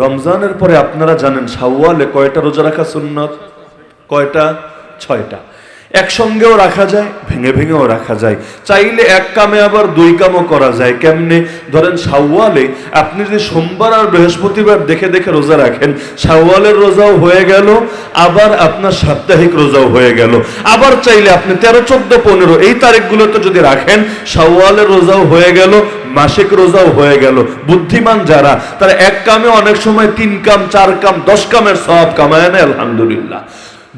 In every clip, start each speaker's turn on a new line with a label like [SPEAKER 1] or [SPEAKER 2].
[SPEAKER 1] রমজানের পরে আপনারা জানেন শাওয়ালে কয়টা রোজা রাখা সুন্নত? কয়টা? 6টা। একসঙ্গেও রাখা যায়, ভেঙে ভেঙেও রাখা যায়, চাইলে এক কামে আবার 2 কামও করা যায়। কেমনে? ধরেন শাওয়ালে আপনি যদি সোমবার আর বৃহস্পতিবার দেখে দেখে রোজা রাখেন, শাওয়ালের রোজাও হয়ে গেল, আবার আপনার সাপ্তাহিক রোজাও হয়ে গেল। আবার চাইলে আপনি 13, 14, 15 এই তারিখগুলোতে যদি রাখেন, শাওয়ালের রোজাও হয়ে গেল, মাসিক রোজাও হয়ে গেল। বুদ্ধিমান যারা, তারা এক কামে অনেক সময় 3 কাম, 4 কাম, 10 কামের সওয়াব কামায় নেয়, আলহামদুলিল্লাহ।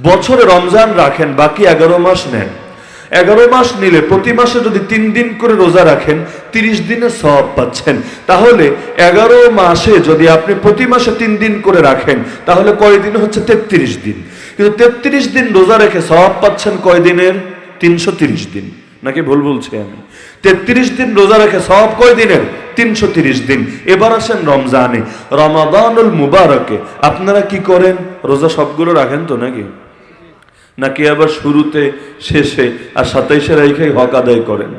[SPEAKER 1] বছরে রমজান রাখেন, বাকি 11 মাস নেন। 11 মাস নিলে প্রতি মাসে যদি 3 দিন করে রোজা রাখেন, 30 দিনের সওয়াব পাচ্ছেন। তাহলে 11 মাসে যদি আপনি প্রতি মাসে 3 দিন করে রাখেন, তাহলে কয় দিন হচ্ছে? 33 দিন। কিন্তু 33 দিন রোজা রেখে সওয়াব পাচ্ছেন কয় দিনের? 330 দিন। নাকি ভুল বলছি আমি? 33 দিন রোজা রেখে সওয়াব কয় দিনের? 330 দিন। এবার আসেন রমজানে, রমাদানুল মুবারকে আপনারা কি করেন? রোজা সবগুলো রাখেন তো নাকি? নাকি আবার শুরুতে, শেষে আর 27-এ রেখেই হক আদায় করেন?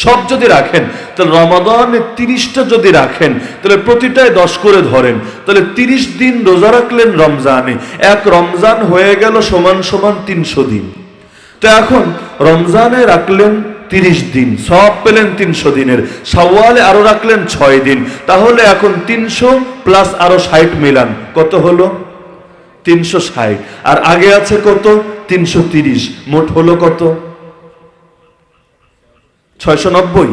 [SPEAKER 1] সব যদি রাখেন, তাহলে রমাদানে 30টা যদি রাখেন, তাহলে প্রতিটায় 10 করে ধরেন, তাহলে 30 দিন রোজা রাখলেন রমজানে। এক রমজান হয়ে গেল সমান সমান 300 দিন। তো এখন রমজানে রাখলেন 30 দিন, সওয়াব পেলেন 300 দিনের। শাওয়ালে আরো রাখলেন 6 দিন, তাহলে এখন 300 প্লাস আরো 60 মিলান, কত হলো? 360। আর আগে আছে কত? 330। মোট হলো কত? 690।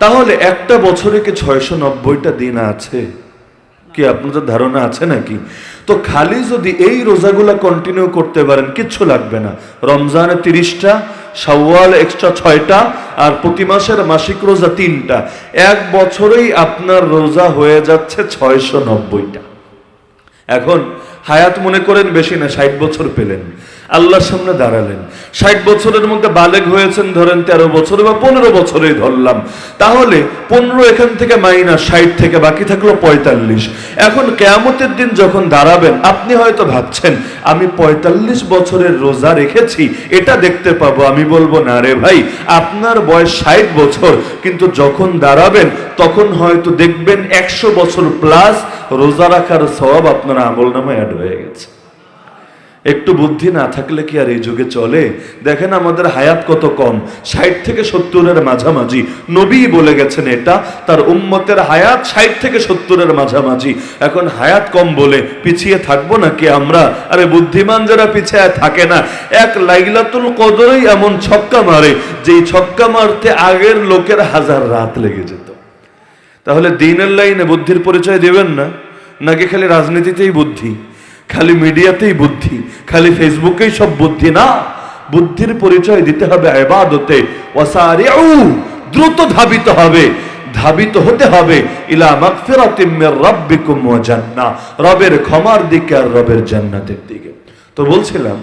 [SPEAKER 1] তাহলে একটা বছরে কি 690টা দিন আছে? কি আপনাদের ধারণা আছে নাকি? তো খালি যদি এই রোজাগুলা কন্টিনিউ করতে পারেন, কিচ্ছু লাগবে না। রমজানে 30টা, শাওয়াল এক্সট্রা 6টা, আর প্রতি মাসের মাসিক রোজা 3টা, এক বছরেই আপনার রোজা হয়ে যাচ্ছে 690টা। এখন হায়াত মনে করেন বেশি না, 60 বছর পেলেন, আল্লাহর সামনে দাঁড়ালেন। 60 বছরের মধ্যে বালেগ হয়েছেন ধরেন 13 বছরে বা 15 বছরেই ধরলাম, তাহলে 15 এখান থেকে মাইনাস 60 থেকে বাকি থাকলো 45। এখন কিয়ামতের দিন যখন দাঁড়াবেন, আপনি হয়তো ভাবছেন আমি 45 বছরের রোজা রেখেছি, এটা দেখতে পাবো। আমি বলবো না রে ভাই, আপনার বয়স 60 বছর, কিন্তু যখন দাঁড়াবেন তখন হয়তো দেখবেন 100 বছর প্লাস রোজা রাখার সওয়াব আপনার আমলনামায় অ্যাড হয়ে গেছে। একটু বুদ্ধি না থাকলে কি আর এই যুগে চলে? দেখেন আমাদের হায়াত কত কম, 60 থেকে 70-এর মাঝামাঝি। নবী বলে গেছেন এটা, তার উম্মতের হায়াত 60 থেকে 70-এর মাঝামাঝি। এখন হায়াত কম বলে পিছিয়ে থাকবো নাকি আমরা? আরে বুদ্ধিমান যারা পিছিয়ে থাকে না, এক লাইলাতুল কদরেই এমন ছক্কা মারে, যেই ছক্কা মারতে আগের লোকের 1000 রাত লেগে যেত। তাহলে দ্বীনের লাইনে বুদ্ধির পরিচয় দেবেন না, নাকি খালি রাজনীতিতেই বুদ্ধি, খালি মিডিয়াতেই বুদ্ধি, খালি ফেসবুকেই সব বুদ্ধি? না, বুদ্ধির পরিচয় দিতে হবে ইবাদতে। ওয়াসারিউ, দ্রুত ধাবিত হবে, ধাবিত হতে হবে ইলা মাগফিরাতিম মির রাব্বিকুম ওয়া জান্নাহ, রবের ক্ষমার দিকে আর রবের জান্নাতের দিকে। তো বলছিলাম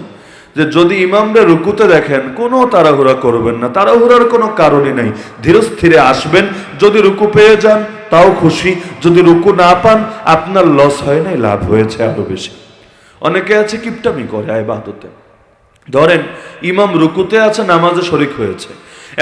[SPEAKER 1] যে যদি ইমামরা রুকুতে দেখেন, কোনো তাড়াহুড়া করবেন না, তাড়াহুড়ার কোনো কারণই নাই, ধীরে স্থিরে আসবেন। যদি রুকু পেয়ে যান তাও খুশি, যদি রুকু না পান আপনার লস হয় নাই, লাভ হয়েছে আরো বেশি। অনেকে আছে কিপটামি করে ইবাদতে, ধরেন ইমাম রুকুতে আছে, নামাজে শরীক হয়েছে,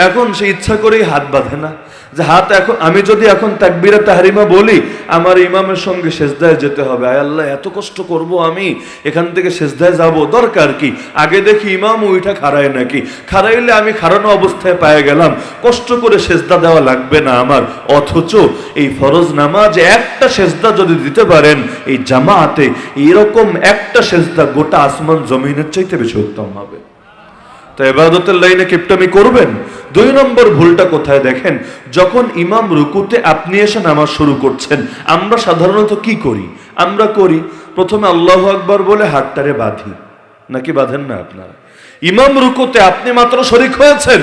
[SPEAKER 1] এখন সে ইচ্ছা করেই হাত বাঁধে না, যে হাত এখন আমি যদি এখন তাকবীরে তাহরিমা বলি, আমার ইমামের সঙ্গে সেজদায় যেতে হবে, আয় আল্লাহ এত কষ্ট করব আমি, এখান থেকে সেজদায় যাব, দরকার কি? আগে দেখি ইমাম ওইটা খাড়ায় নাকি, খাড়াইলে আমি খাড়ানো অবস্থায় পেয়ে গেলাম, কষ্ট করে সেজদা দেওয়া লাগবে না আমার। অথচ এই ফরজ নামাজ একটা সেজদা যদি দিতে পারেন এই জামাতে, এরকম একটা সেজদা গোটা আসমান জমিনের চাইতে বেশি উত্তম হবে। তো ইবাদতের লাইনে কিপটামি করবেন। 2 নম্বর ভুলটা কোথায় দেখেন, যখন ইমাম রুকুতে আপনি এসে নামাজ শুরু করছেন, আমরা সাধারণত কি করি? আমরা করি প্রথমে আল্লাহু আকবার বলে হাতটারে বাঁধি, নাকি বাঁধেন না আপনারা? ইমাম রুকুতে আপনি মাত্র শরীক হয়েছেন,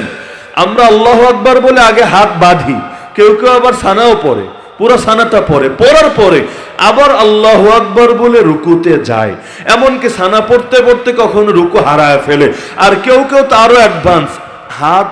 [SPEAKER 1] আমরা আল্লাহু আকবার বলে আগে হাত বাঁধি, কেউ কেউ আবার সানাও পড়ে, পুরো সানাটা পড়ে, পড়ার পরে আবার আল্লাহু আকবার বলে রুকুতে যায়। এমনকি সানা পড়তে পড়তে কখনো রুকু হারায় ফেলে। আর কেউ কেউ তো আরো অ্যাডভান্স, হাত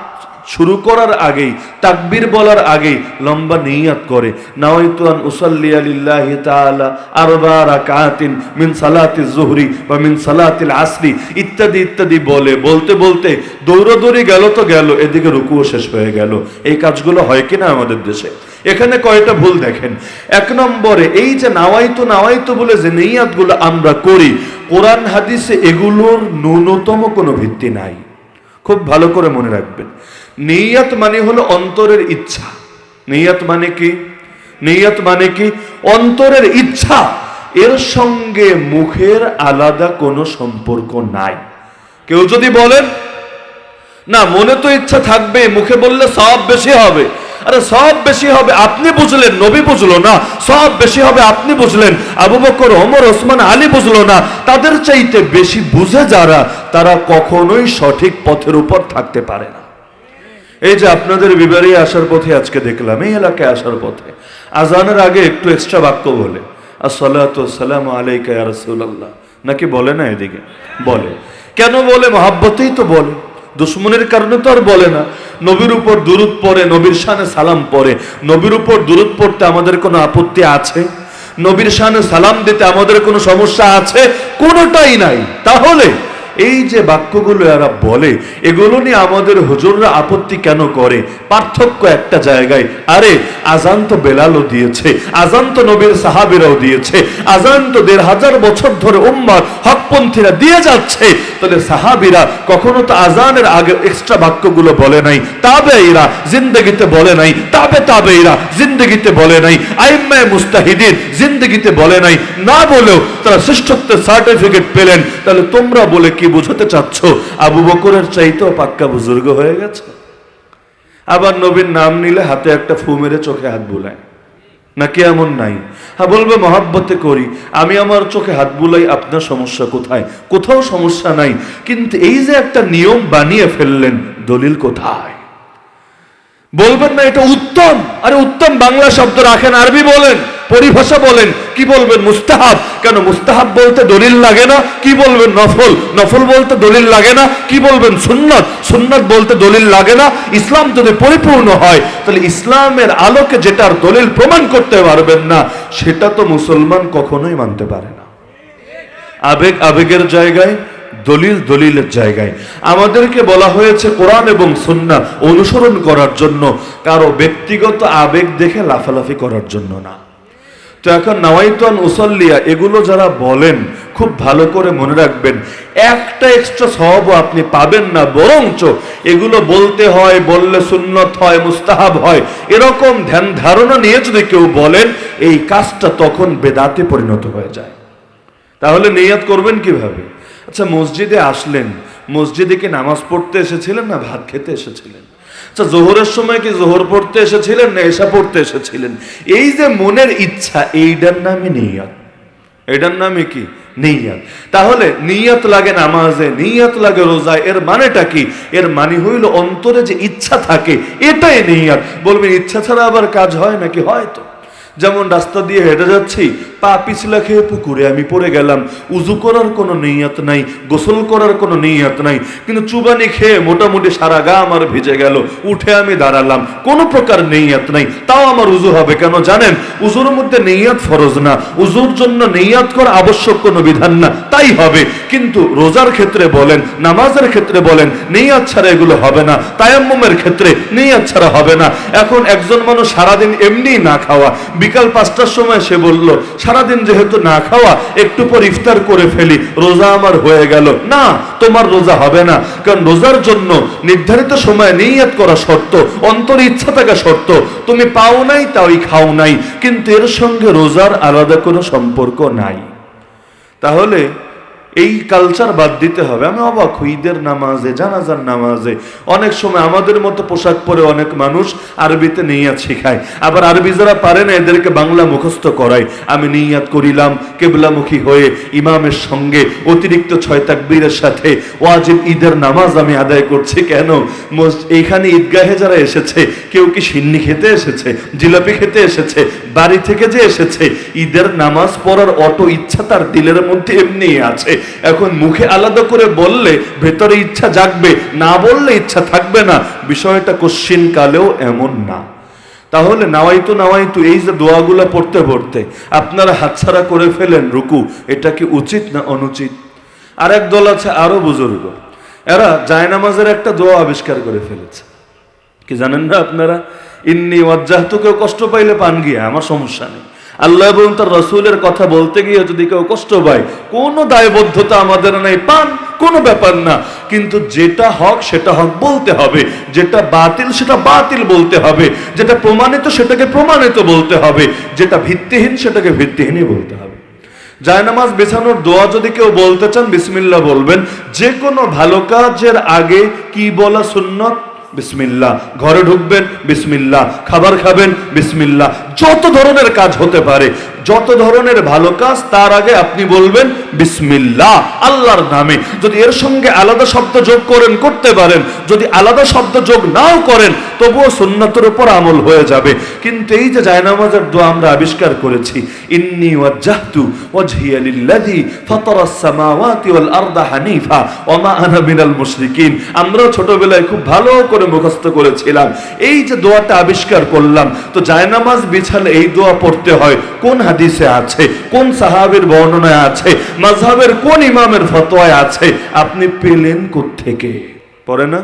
[SPEAKER 1] শুরু করার আগেই, তাকবীর বলার আগেই লম্বা নিয়ত করে, নাওয়াইতু আন উসাল্লি লিল্লাহি তাআলা 4 রাকাতিন মিন সালাতিজ যুহরি বা মিন সালাতিল আসরি ইত্যাদি ইত্যাদি বলে, বলতে বলতে দৌড়াদৌড়ি গেল তো গেল, এদিকে রুকুও শেষ হয়ে গেল। এই কাজগুলো হয় কিনা আমাদের দেশে? এখানে কয়টা ভুল দেখেন। এক নম্বরে এই যে নাওয়াইতো নাওয়াইতো বলে যে নিয়াতগুলো আমরা করি, কোরআন হাদিসে এগুলোর ন্যূনতম কোনো ভিত্তি নাই। খুব ভালো করে মনে রাখবেন, নিয়াত মানে হলো অন্তরের ইচ্ছা। নিয়াত মানে কি? নিয়াত মানে কি? অন্তরের ইচ্ছা। এর সঙ্গে মুখের আলাদা কোনো সম্পর্ক নাই। কেউ যদি বলেন না মনে তো ইচ্ছা থাকবে, মুখে বললে সওয়াব বেশি হবে, আরে সওয়াব বেশি হবে আপনি বুঝলেন, নবী বুঝলো না। সওয়াব বেশি হবে আপনি বুঝলেন, আবু বকর, ওমর, ওসমান, আলী বুঝলো না। তাদের চাইতে বেশি বুঝে যারা, তারা কখনোই সঠিক পথের উপর থাকতে পারে না। এই যে আপনাদের বিবারে আসার পথে আজকে দেখলাম, এই এলাকায় আসার পথে আজানের আগে একটু এক্সট্রা বাক্য বলে, আসসালাতু ওয়াসসালামু আলাইকা ইয়া রাসূলুল্লাহ, নাকি বলে না? এদিকে বলে। কেন বলে? মহাব্বতেই তো বলে, দুশ্মনের কারণে তো আর বলে না। নবীর উপর দুরূদ পড়ে, নবীর শানে সালাম পড়ে। নবীর উপর দুরূদ পড়তে আমাদের কোনো আপত্তি আছে? নবীর শানে সালাম দিতে আমাদের কোনো সমস্যা আছে? কোনোটাই নাই। তাহলে এই যে বাক্যগুলো এরা বলে, এগুলো নিয়ে আমাদের হুজুররা আপত্তি কেন করে? পার্থক্য একটা জায়গায়, আরে আজান তো বেলালও দিয়েছে, আজান তো নবীর সাহাবীরাও দিয়েছে, আজান তো ১৫০০ বছর ধরে উম্মার হকপন্থীরা দিয়ে যাচ্ছে। তাহলে সাহাবীরা কখনো তো আজানের আগে এক্সট্রা বাক্যগুলো বলে নাই, তাবেঈরা জিন্দেগিতে বলে নাই, তাবেঈরা জিন্দেগিতে বলে নাই, আইম্মায়ে মুস্তাহিদিন জিন্দেগিতে বলে নাই। না বলেও তারা শ্রেষ্ঠত্বের সার্টিফিকেট পেলেন। তাহলে তোমরা বলে কি বুঝাতে চাচ্ছ? আবু বকরের চাইতেও পাক্কা বুজুর্গ হয়ে গেছে। আবার নবীর নাম নিলে হাতে একটা ফু মেরে চোখে হাত বুলায়, নাকি এমন নাই? হ্যাঁ, বলবে মহাব্বতে করি, আমি আমার চোখে হাত বুলাই, আপনার সমস্যা কোথায়? কোথাও সমস্যা নাই। কিন্তু এই যে একটা নিয়ম বানিয়ে ফেললেন, দলিল কোথায়? বলবেন না এটা উত্তম। আরে উত্তম বাংলা শব্দ রাখেন, আরবি বলেন, পরিভাষা বলেন। কি বলবেন? মুস্তাহাব। কেন মুস্তাহাব বলতে দলিল লাগে না? কি বলবেন? নফল। নফল বলতে দলিল লাগে না? কি বলবেন? সুন্নাত। সুন্নাত বলতে দলিল লাগে না? ইসলাম যদি পরিপূর্ণ হয়, তাহলে ইসলামের আলোকে যেটার দলিল প্রমাণ করতে পারবেন না, সেটা তো মুসলমান কখনোই মানতে পারে না। আবেগ আবেগের জায়গায়, দলিল দলিলের জায়গায়। আমাদেরকে বলা হয়েছে কোরআন এবং সুন্নাহ অনুসরণ করার জন্য, কারো ব্যক্তিগত আবেগ দেখে লাফালাফি করার জন্য না। তো এখন নাওয়াইতু আন উসাল্লিয়া এগুলো যারা বলেন, খুব ভালো করে মনে রাখবেন, একটা এক্সট্রা সওয়াবও আপনি পাবেন না। বরঞ্চ এগুলো বলতে হয়, বললে সুন্নত হয়, মুস্তাহাব হয়, এরকম ধ্যান ধারণা নিয়ে যদি কেউ বলেন, এই কাজটা তখন বেদাতে পরিণত হয়ে যায়। তাহলে নিয়ত করবেন কিভাবে? আচ্ছা, মসজিদে আসলেন, মসজিদে কি নামাজ পড়তে এসেছিলেন না ভাত খেতে এসেছিলেন? আচ্ছা, জোহরের সময় কি জোহর পড়তে এসেছিলেন না এশা পড়তে এসেছিলেন? এই যে মনের ইচ্ছা, এইটার নামে নিয়ত। এটার নামে কি? নিয়ত। তাহলে নিয়ত লাগে নামাজে, নিয়ত লাগে রোজায়। এর মানেটা কি? এর মানে হইল অন্তরে যে ইচ্ছা থাকে, এটাই নিয়ত। বলবেন ইচ্ছা ছাড়া আবার কাজ হয় নাকি? হয় তো। যেমন রাস্তা দিয়ে হেঁটে যাচ্ছি, পা পিছলা খেয়ে পুকুরে আমি পড়ে গেলাম, উজু করার কোনো নিয়ত নাই, গোসল করার কোনো নিয়ত নাই, কিন্তু চুবানি খেয়ে মোটামুটি সারা গা আমার ভিজে গেল, উঠে আমি দাঁড়ালাম, কোনো প্রকার নিয়ত নাই, তাও আমার উজু হবে। কেন জানেন? উজুর মধ্যে নিয়ত ফরজ না, উজুর জন্য নিয়ত করা আবশ্যক কোনো বিধান না, তাই হবে। কিন্তু রোজার ক্ষেত্রে বলেন, নামাজের ক্ষেত্রে বলেন, নিয়ত ছাড়া এগুলো হবে না। তায়াম্মুমের ক্ষেত্রে নিয়ত ছাড়া হবে না। এখন একজন মানুষ সারাদিন এমনি না খাওয়া, বিকাল 5টার সময় সে বলল সারাদিন যেহেতু না খাওয়া, একটু পর ইফতার করে ফেলি, রোজা আমার হয়ে গেল। না, তোমার রোজা হবে না। কারণ রোজার জন্য নির্ধারিত সময় নিয়ত করা শর্ত, অন্তরে ইচ্ছা থাকা শর্ত। তুমি পাও নাই, তাই খাও নাই, কিন্তু এর সঙ্গে রোজার আলাদা কোনো সম্পর্ক নাই। তাহলে এই কালচার বাদ দিতে হবে। আমি অবাক হই, ঈদের নামাজে, জানাজার নামাজে অনেক সময় আমাদের মতো পোশাক পরে অনেক মানুষ আরবিতে নিয়াত শিখায়, আবার আরবি যারা পারে না এদেরকে বাংলা মুখস্থ করায়। আমি নিয়াত করিলাম কেবলামুখী হয়ে ইমামের সঙ্গে অতিরিক্ত 6 তাকবীরের সাথে ওয়াজিব ঈদের নামাজ আমি আদায় করছি। কেন? এইখানে ঈদগাহে যারা এসেছে, কেউ কি সিন্নি খেতে এসেছে, জিলাপি খেতে এসেছে, বাড়ি থেকে যে এসেছে, ঈদের নামাজ পড়ার অটো ইচ্ছা তার দিলের মধ্যে এমনি আছে। এখন মুখে আলাদা করে বললে ভেতরে ইচ্ছা জাগবে, না বললে ইচ্ছা থাকবে না। বিষয়টা কোশ্চিন কালেও এমন না। তাহলে নাওয়াইতু নাওয়াইতু এই যে দোয়াগুলো পড়তে পড়তে আপনারা হাতছাড়া করে ফেলেন রুকু, এটা কি উচিত না অনুচিত? আর এক দল আছে আরো বুজুর্গ, এরা জায়নামাজের একটা দোয়া আবিষ্কার করে ফেলেছে। কি জানেন না আপনারা? ইন্নী ওয়াজ্জাহতু, কেউ কষ্ট পাইলে পান গিয়া, আমার সমস্যা নেই। আল্লাহ এবং তার রাসূলের কথা বলতে গিয়ে যদি কেউ কষ্ট পায়, কোনো দায়বদ্ধতা আমাদের নেই, পান, কোনো ব্যাপার না। কিন্তু যেটা হক সেটা হক বলতে হবে, যেটা বাতিল সেটা বাতিল বলতে হবে, যেটা প্রমাণিত সেটাকে প্রমাণিত বলতে হবে, যেটা ভিত্তিহীন সেটাকে ভিত্তিহীনই বলতে হবে। জায়নামাজ বিছানোর দোয়া যদি কেউ বলতে চান, বিসমিল্লাহ বলবেন। যে কোনো ভালো কাজের আগে কি বলা সুন্নত? বিসমিল্লাহ। ঘরে ঢুকবেন, বিসমিল্লাহ। খাবার খাবেন, বিসমিল্লাহ। যত ধরনের কাজ হতে পারে, যত ধরনের ভালো কাজ, তার আগে আপনি বলবেন বিসমিল্লাহ, আল্লাহর নামে। যদি এর সঙ্গে আলাদা শব্দ যোগ করেন, করতে পারেন। যদি আলাদা শব্দ যোগ নাও করেন, তবুও সুন্নতের উপর আমল হয়ে যাবে। কিন্তু এই যে জায়নামাজের দোয়া আমরা আবিষ্কার করেছি, ইন্নী ওয়াজ্জাহতু ওয়াজহিয়া লিল্লাযী ফাতারাস সামাওয়াতি ওয়াল আরদা হানিফা ওয়া মা আনা মিনাল মুশরিকিন, আমরা ছোটবেলায় খুব ভালো করে মুখস্থ করেছিলাম। এই যে দোয়াটা আবিষ্কার করলাম, তো জায়নামাজ বিছালে এই দোয়া পড়তে হয়। কোন হাদিসে আছে, কোন সাহাবীর বর্ণনায় আছে, মাযহাবের কোন ইমামের ফতোয়ায় আছে, আপনি পেলেন কোত্থেকে? পড়ে না?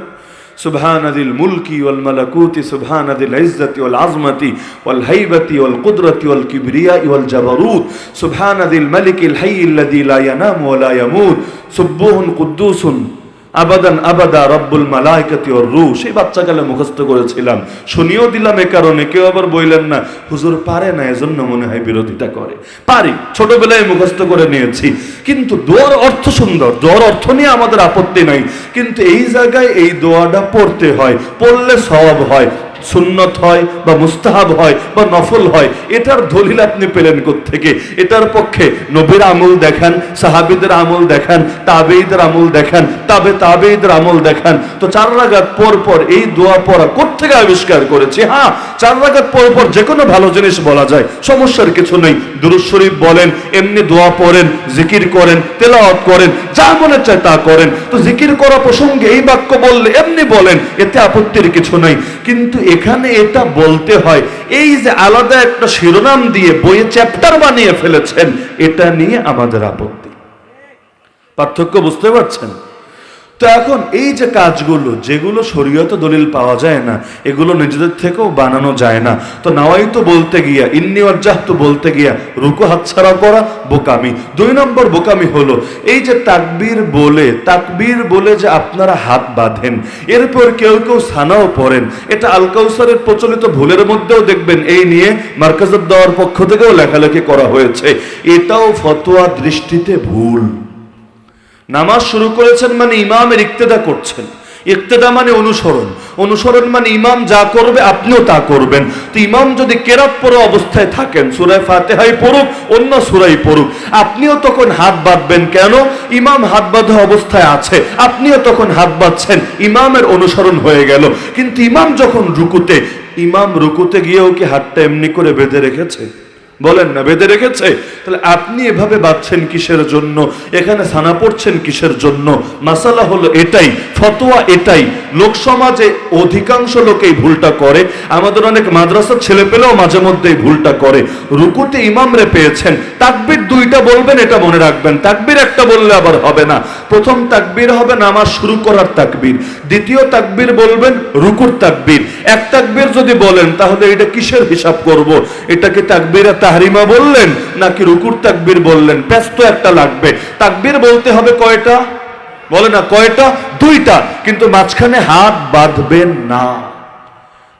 [SPEAKER 1] সুবহানাদিল মুলকি ওয়াল মালাকুতি সুবহানাদিল ইজ্জতি ওয়াল আযমাতি ওয়াল হাইবাতি ওয়াল কুদরতি ওয়াল কিবরিয়া ওয়াল জাবারুত সুবহানাদিল মালিকিল হাইয়্যিল্লাযী লা ইয়ানামু ওয়া লা ইয়ামুত সুবহুন কুদ্দুসুন আবাদান আবাদা রব্বুল মালাইকাতি ওয়ার রূহ। সেই বাচ্চাকালে মুখস্থ করেছিলাম, শুনিয়েও দিলাম। এ কারণে কেউ আবার বললেন না হুজুর পারে না, এজন্য মনে হয় বিরোধিতা করে। পারি, ছোটবেলায় মুখস্থ করে নিয়েছি। কিন্তু দোয়ার অর্থ সুন্দর, দোয়ার অর্থ নিয়ে আমাদের আপত্তি নাই। কিন্তু এই জায়গায় এই দোয়াটা পড়তে হয়, পড়লে সওয়াব হয়, সুন্নত হয় বা মুস্তাহাব হয় বা নফল হয়। এটার দলিল আপনি পেলেন কোত্থেকে? এটার পক্ষে নবীর আমল দেখান, সাহাবীদের আমল দেখান, তাবেঈদের আমল দেখান, তাবেঈদের আমল দেখান। তো 4 রাকাত পর পর এই দোয়া পড়া কোত্থেকে আবিষ্কার করেছি? হ্যাঁ, 4 রাকাত পর পর যে কোনো ভালো জিনিস বলা যায়, সমস্যার কিছু নেই। দুরূদ শরীফ বলেন, এমনি দোয়া পড়েন, জিকির করেন, তেলাওয়াত করেন, যা মনে চায় তা করেন। তো জিকির করা প্রসঙ্গে এই বাক্য বললে এমনি বলেন, এতে আপত্তির কিছু নাই। কিন্তু এখানে এটা বলতে হয়, এই যে আলাদা একটা শিরোনাম দিয়ে বইয়ে চ্যাপ্টার বানিয়ে ফেলেছেন, এটা নিয়ে আমাদের আপত্তি। পার্থক্য বুঝতে পারছেন? তো এখন এই যে কাজগুলো, যেগুলো শরীয়তে দলিল পাওয়া যায় না, এগুলো নিজেদের থেকেও বানানো যায় না। তো নাওয়াইতু বলতে গিয়া, ইন্নী ওয়াজ্জাহতু বলতে গিয়া রুকু হাতছাড়া করা বোকামি। 2 নম্বর বোকামি হলো এই যে তাকবীর বলে যে আপনারা হাত বাঁধেন, এরপর কেউ কেউ সানাও পড়েন। এটা আল কাউসারের প্রচলিত ভুলের মধ্যেও দেখবেন এই নিয়ে মার্কাজুদ দাওয়ার পক্ষ থেকেও লেখালেখি করা হয়েছে। এটাও ফতোয়া দৃষ্টিতে ভুল। নামাজ শুরু করেছেন মানে ইমামের ইক্তেদা করছেন। ইক্তেদা মানে অনুসরণ, অনুসরণ মানে ইমাম যা করবে আপনিও তা করবেন। তো ইমাম যদি কেরাত পড়া অবস্থায় থাকেন, সূরা ফাতিহাই পড়ুক, অন্য সূরাই পড়ুক, আপনিও তখন হাত বাঁধবেন। কেন? ইমাম হাত বাঁধা অবস্থায় আছে, আপনিও তখন হাত বাঁধছেন, ইমামের অনুসরণ হয়ে গেল। কিন্তু ইমাম যখন রুকুতে গিয়েও কি হাতটা এমনি করে বেঁধে রেখেছে? বলেন না, বেঁধে রেখেছে। তাহলে আপনি এভাবে বাঁধছেন কিসের জন্য? এখানে সানা পড়ছেন কিসের জন্য? মাসালা হলো এটাই, ফতোয়া এটাই। লোক সমাজে অধিকাংশ লোক এই ভুলটা করে। আমাদের অনেক মাদ্রাসার ছেলে পেলেও মাঝে মধ্যে এই ভুলটা করে। রুকুতে ইমামরে পেয়েছেন, তাকবীর 2টা বলবেন, এটা মনে রাখবেন। তাকবীর একটা বললে আবার হবে না। প্রথম তাকবীর হবে নামাজ শুরু করার তাকবীর, দ্বিতীয় তাকবীর বলবেন রুকুর তাকবীর। এক তাকবীর যদি বলেন, তাহলে এটা কিসের হিসাব করব? এটা কি তাকবীরে তাহরিমা বললেন নাকি রুকুর তাকবীর বললেন? ব্যস্ত একটা লাগবে। তাকবীর বলতে হবে কয়টা? বলে না কয়টা? 2টা। কিন্তু মাঝখানে হাত বাঁধবেন না।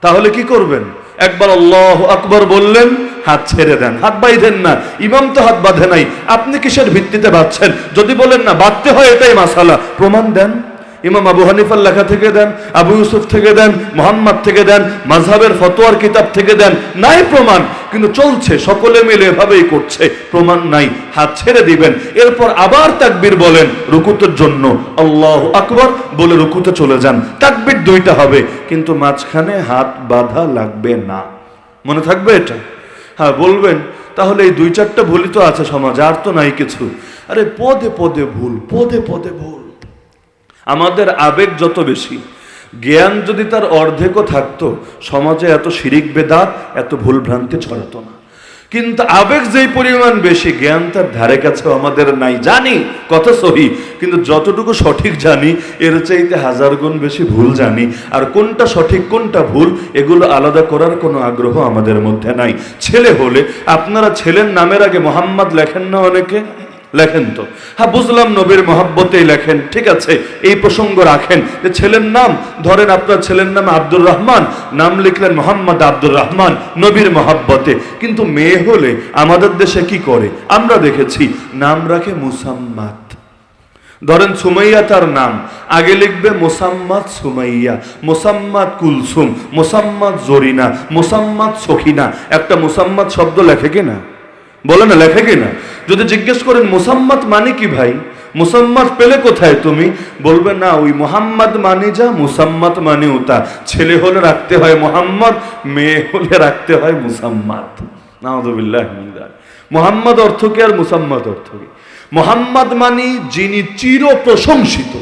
[SPEAKER 1] তাহলে কি করবেন? একবার আল্লাহু আকবার বললেন, হাত ছেড়ে দেন, হাত বাঁধেন না। ইমাম তো হাত বাঁধে নাই, আপনি কিসের ভিত্তিতে বাঁধছেন? যদি বলেন না বাঁধতে হয়, এটাই মাসালা, প্রমাণ দেন। ইমাম আবু হানিফার লেখা থেকে দেন, আবু ইউসুফ থেকে দেন, মুহাম্মদ থেকে দেন, মাযহাবের ফতোয়ার কিতাব থেকে দেন। নাই প্রমাণ, কিন্তু চলছে, সকলে মিলে এভাবেই করছে, প্রমাণ নাই, হাত ছেড়ে দিবেন। এরপর আবার তাকবীর বলেন রুকুতের জন্য, আল্লাহু আকবার বলে রুকুতে চলে যান। তাকবীর 2টা হবে, কিন্তু মাঝখানে হাত বাঁধা লাগবে না। মনে থাকবে এটা? হ্যাঁ, বলবেন তাহলে এই 2-4টা ভুলই তো আছে সমাজে, আর তো নাই কিছু। আরে পদে পদে ভুল, পদে পদে ভুল। আমাদের আবেগ যত বেশি, জ্ঞান যদি তার অর্ধেকও থাকতো, সমাজে এত শিরিক বেদাত, এত ভুল ভ্রান্তি ছড়াতো না। কিন্তু আবেগ যেই পরিমাণ বেশি, জ্ঞান তার ধারে কাছেও আমাদের নাই। জানি কথা সহি, কিন্তু যতটুকু সঠিক জানি এর চাইতে 1000 গুণ বেশি ভুল জানি। আর কোনটা সঠিক কোনটা ভুল এগুলো আলাদা করার কোনো আগ্রহ আমাদের মধ্যে নাই। ছেলে হলে আপনারা ছেলের নামের আগে মোহাম্মদ লেখেন না? অনেকে লেখেন তো। হ্যাঁ বুঝলাম নবীর মহব্বতেই লেখেন, ঠিক আছে, এই প্রসঙ্গ রাখেন যে ছেলের নাম ধরেন আপনার ছেলের নাম আব্দুর রহমান, নাম লিখলেন মোহাম্মদ আব্দুর রহমান নবীর মহব্বতে। কিন্তু মেয়ে হলে আমাদের দেশে কি করে আমরা দেখেছি, নাম রাখে মুসাম্মাত। ধরেন সুমাইয়া তার নাম, আগে লিখবে মোসাম্মাদ সুমাইয়া, মোসাম্মাদ কুলসুম, মোসাম্মাদ জরিনা, মোসাম্মাদ সখিনা। একটা মোসাম্মাদ শব্দ লেখে কিনা? বলে না লেখে কিনা? যদি জিজ্ঞেস করেন মুসাম্মাদ মানে কি ভাই, মুসাম্মাদ পেলে কোথায় তুমি, বলবে না ওই মোহাম্মদ মানে যা, মুসাম্মাদ মানে ওটা। ছেলে হলে রাখতে হয় মোহাম্মদ, মেয়ে হলে রাখতে হয় মুসাম্মাদ। নাউযুবিল্লাহ মিন যালিক। মোহাম্মদ অর্থ কি আর মুসাম্মাদ অর্থ কি? মোহাম্মদ মানে যিনি চির প্রশংসিত,